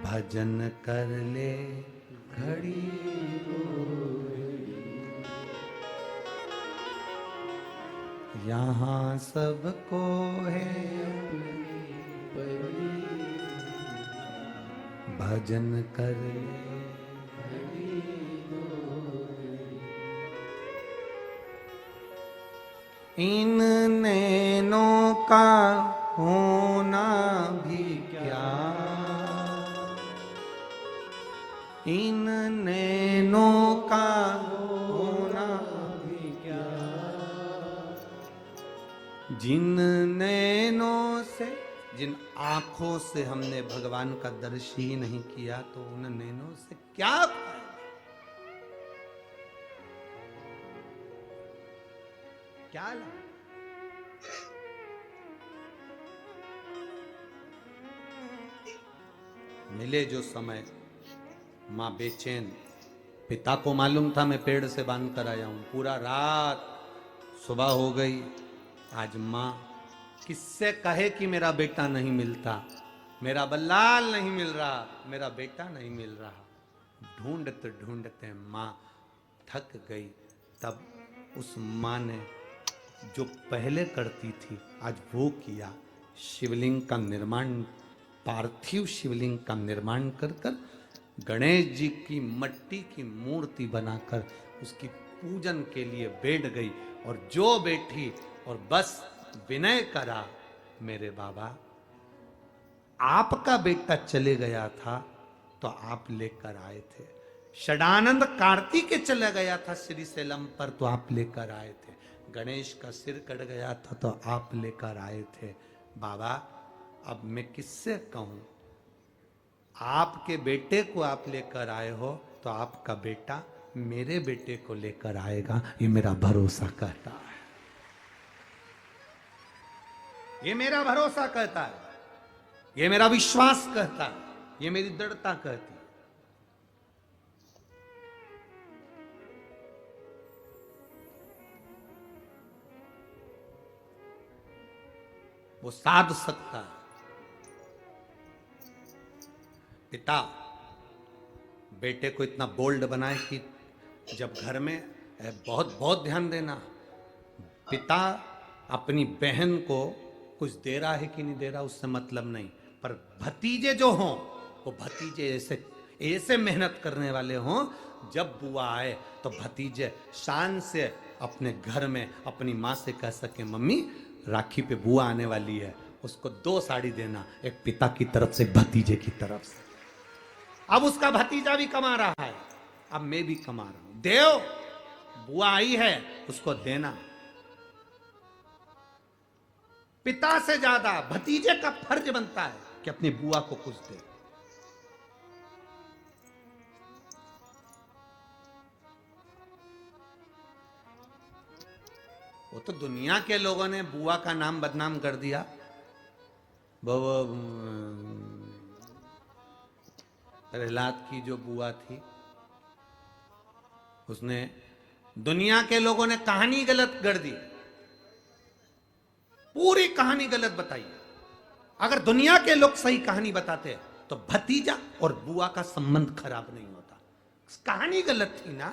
भजन कर ले घड़ी, यहां सबको है अपनी पड़ी, भजन कर ले घड़ी इन नैनों का होना भी क्या, इन नैनों का होना भी क्या, जिन नैनों से, जिन आंखों से हमने भगवान का दर्शन ही नहीं किया तो उन नैनों से क्या फायदा? क्या लाभ? मिले जो समय, मां बेचैन, पिता को मालूम था मैं पेड़ से बांध कर आया हूं, पूरा रात, सुबह हो गई, आज मां किससे कहे कि मेरा बेटा नहीं मिलता, मेरा बल्लाल नहीं मिल रहा, मेरा बेटा नहीं मिल रहा। ढूंढते ढूंढते मां थक गई। तब उस मां ने जो पहले करती थी आज वो किया, शिवलिंग का निर्माण, पार्थिव शिवलिंग का निर्माण कर कर गणेश जी की मट्टी की मूर्ति बनाकर उसकी पूजन के लिए बैठ गई। और जो बैठी और बस विनय करा, मेरे बाबा आपका बेटा चले गया था तो आप लेकर आए थे, षडानंद कार्तिक चला गया था श्रीशैलम पर तो आप लेकर आए थे, गणेश का सिर कट गया था तो आप लेकर आए थे। बाबा अब मैं किससे कहूं, आपके बेटे को आप लेकर आए हो तो आपका बेटा मेरे बेटे को लेकर आएगा, ये मेरा भरोसा कहता है, ये मेरा भरोसा कहता है, ये मेरा विश्वास कहता है, ये मेरी दृढ़ता कहती है। वो साध सकता है। पिता बेटे को इतना बोल्ड बनाए कि जब घर में, बहुत बहुत ध्यान देना, पिता अपनी बहन को कुछ दे रहा है कि नहीं दे रहा उससे मतलब नहीं, पर भतीजे जो हों वो भतीजे ऐसे ऐसे मेहनत करने वाले हों, जब बुआ आए तो भतीजे शान से अपने घर में अपनी माँ से कह सके, मम्मी राखी पे बुआ आने वाली है, उसको 2 साड़ी देना, एक पिता की तरफ से भतीजे की तरफ से। अब उसका भतीजा भी कमा रहा है, अब मैं भी कमा रहा हूं, देव बुआ आई है उसको देना। पिता से ज्यादा भतीजे का फर्ज बनता है कि अपनी बुआ को कुछ दे। वो तो दुनिया के लोगों ने बुआ का नाम बदनाम कर दिया। वो प्रहलाद की जो बुआ थी उसने, दुनिया के लोगों ने कहानी गलत कर दी। पूरी कहानी गलत बताई है। अगर दुनिया के लोग सही कहानी बताते तो भतीजा और बुआ का संबंध खराब नहीं होता। कहानी गलत थी ना।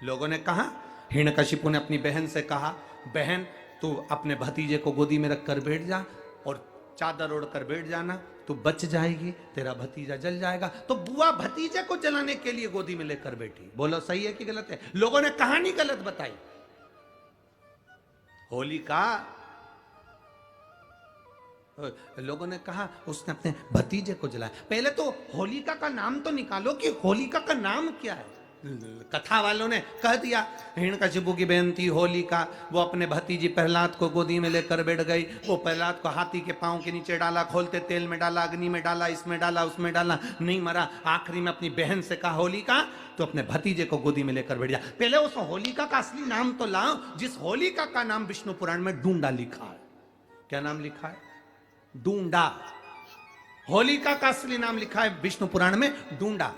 लोगों ने कहा, हिरण्यकशिपु ने अपनी बहन से कहा, बहन तू अपने भतीजे को गोदी में रख कर बैठ जा और चादर ओढ़ कर बैठ जाना, तू बच जाएगी, तेरा भतीजा जल जाएगा। तो बुआ भतीजे को जलाने के लिए गोदी में लेकर बैठी। बोलो सही है कि गलत है? लोगों ने कहानी गलत बताई। होलिका, लोगों ने कहा उसने अपने भतीजे को जलाया। पहले तो होलिका का नाम तो निकालो कि होलिका का नाम क्या है। कथा वालों ने कह दिया हिरण्यकशिपु की बहन थी होलिका, वो अपने भतीजी प्रहलाद को गोदी में लेकर बैठ गई। वो प्रहलाद को हाथी के पांव के नीचे डाला, खोलते तेल में डाला, अग्नि में डाला, इसमें डाला, उसमें डाला, नहीं मरा। आखिरी में अपनी बहन से कहा होलिका तो अपने भतीजे को गोदी में लेकर बैठ जा। पहले उस होलिका का असली नाम तो लाओ, जिस होलिका का नाम विष्णु पुराण में डूंडा लिखा है। क्या नाम लिखा है? डूंडा। होलिका का असली नाम लिखा है विष्णु पुराण में डूंडा।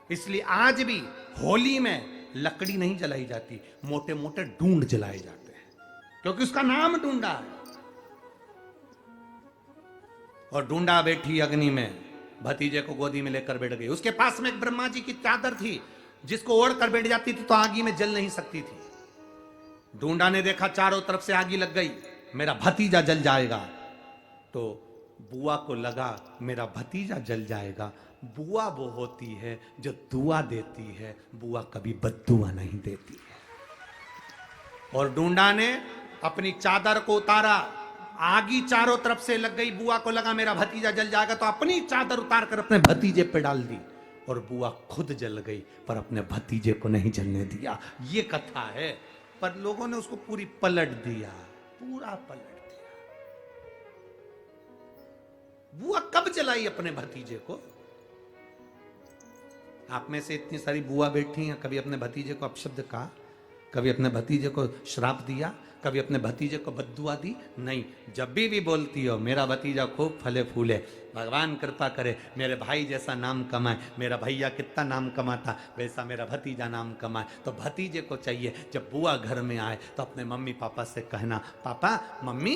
इसलिए आज भी होली में लकड़ी नहीं जलाई जाती, मोटे मोटे डूंड जलाए जाते हैं, क्योंकि उसका नाम डूंडा है। और डूंडा बैठी अग्नि में, भतीजे को गोदी में लेकर बैठ गई। उसके पास में एक ब्रह्मा जी की चादर थी, जिसको ओढ़ कर बैठ जाती थी तो आगी में जल नहीं सकती थी। डूंडा ने देखा चारों तरफ से आगी लग गई, मेरा भतीजा जल जाएगा। तो बुआ को लगा मेरा भतीजा जल जाएगा। बुआ वो होती है जो दुआ देती है, बुआ कभी बद्दुआ नहीं देती है। और डूंडा ने अपनी चादर को उतारा, आगी चारों तरफ से लग गई। बुआ को लगा मेरा भतीजा जल जाएगा, तो अपनी चादर उतार कर अपने भतीजे पे डाल दी और बुआ खुद जल गई, पर अपने भतीजे को नहीं जलने दिया। ये कथा है, पर लोगों ने उसको पूरी पलट दिया, पूरा पलट दिया। बुआ कब जलाई अपने भतीजे को? आप में से इतनी सारी बुआ बैठी हैं, कभी अपने भतीजे को अपशब्द कहा? कभी अपने भतीजे को श्राप दिया? कभी अपने भतीजे को बद्दुआ दी? नहीं। जब भी बोलती हो मेरा भतीजा खूब फले फूले, भगवान कृपा करे, मेरे भाई जैसा नाम कमाए, मेरा भैया कितना नाम कमाता वैसा मेरा भतीजा नाम कमाए, तो भतीजे को चाहिए जब बुआ घर में आए तो अपने मम्मी पापा से कहना, पापा मम्मी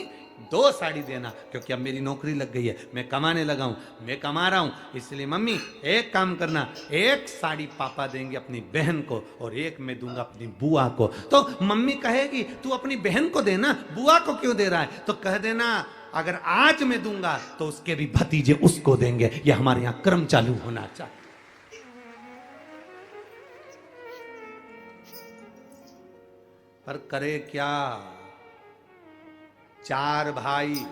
2 साड़ी देना, क्योंकि अब मेरी नौकरी लग गई है, मैं कमाने लगा हूं, मैं कमा रहा हूं, इसलिए मम्मी एक काम करना, 1 साड़ी पापा देंगे अपनी बहन को और 1 मैं दूंगा अपनी बुआ को। तो मम्मी कहेगी तू अपनी बहन को देना, बुआ को क्यों दे रहा है? तो कह देना अगर आज मैं दूंगा तो उसके भी भतीजे उसको देंगे। ये हमारे यहां क्रम चालू होना चाहिए। पर करे क्या? 4 भाई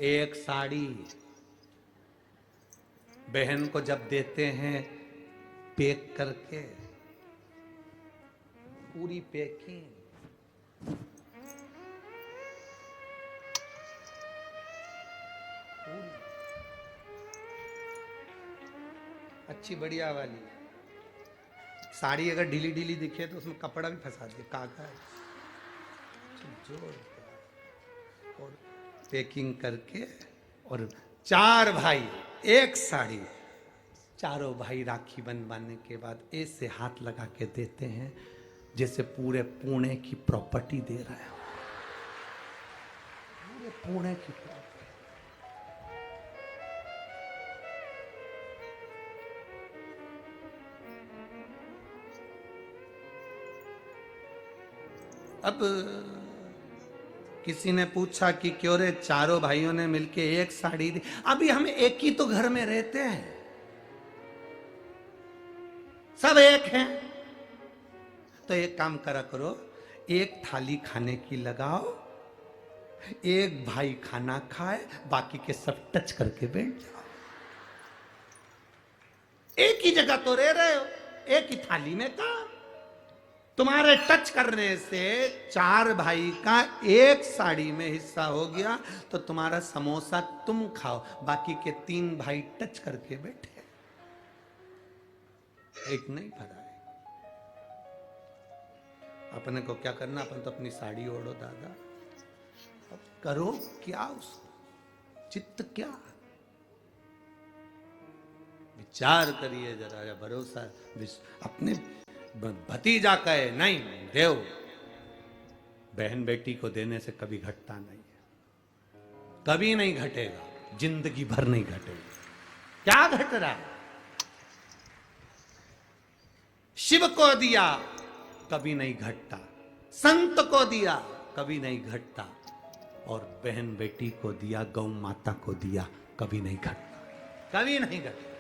1 साड़ी बहन को जब देते हैं पैक करके, पूरी पैकिंग, अच्छी बढ़िया वाली साड़ी। अगर ढीली ढीली दिखे तो उसमें कपड़ा भी फंसा दिए, काका जोर और पैकिंग करके, और 4 भाई 1 साड़ी। चारों भाई राखी बंधवाने के बाद ऐसे हाथ लगा के देते हैं जैसे पूरे पुणे की प्रॉपर्टी दे रहा है, पूरे पुणे की प्रॉपर्टी। अब किसी ने पूछा कि क्यों रे चारों भाइयों ने मिलके 1 साड़ी दी? अभी हम एक ही तो घर में रहते हैं, सब एक हैं। तो एक काम करा करो, 1 थाली खाने की लगाओ, 1 भाई खाना खाए, बाकी के सब टच करके बैठ जाओ। एक ही जगह तो रह रहे हो, एक ही थाली में काम। तुम्हारे टच करने से 4 भाई का 1 साड़ी में हिस्सा हो गया, तो तुम्हारा समोसा तुम खाओ, बाकी के 3 भाई टच करके बैठे, एक नहीं भरा है। अपने को क्या करना, अपन तो अपनी साड़ी ओढ़ो दादा, अब करो क्या उसको, चित्त क्या, विचार करिए जरा, या भरोसा अपने भतीजा कहे नहीं देव, बहन बेटी को देने से कभी घटता नहीं है। कभी नहीं घटेगा, जिंदगी भर नहीं घटेगा। क्या घट रहा है? शिव को दिया कभी नहीं घटता, संत को दिया कभी नहीं घटता, और बहन बेटी को दिया, गौ माता को दिया, कभी नहीं घटता, कभी नहीं घटता।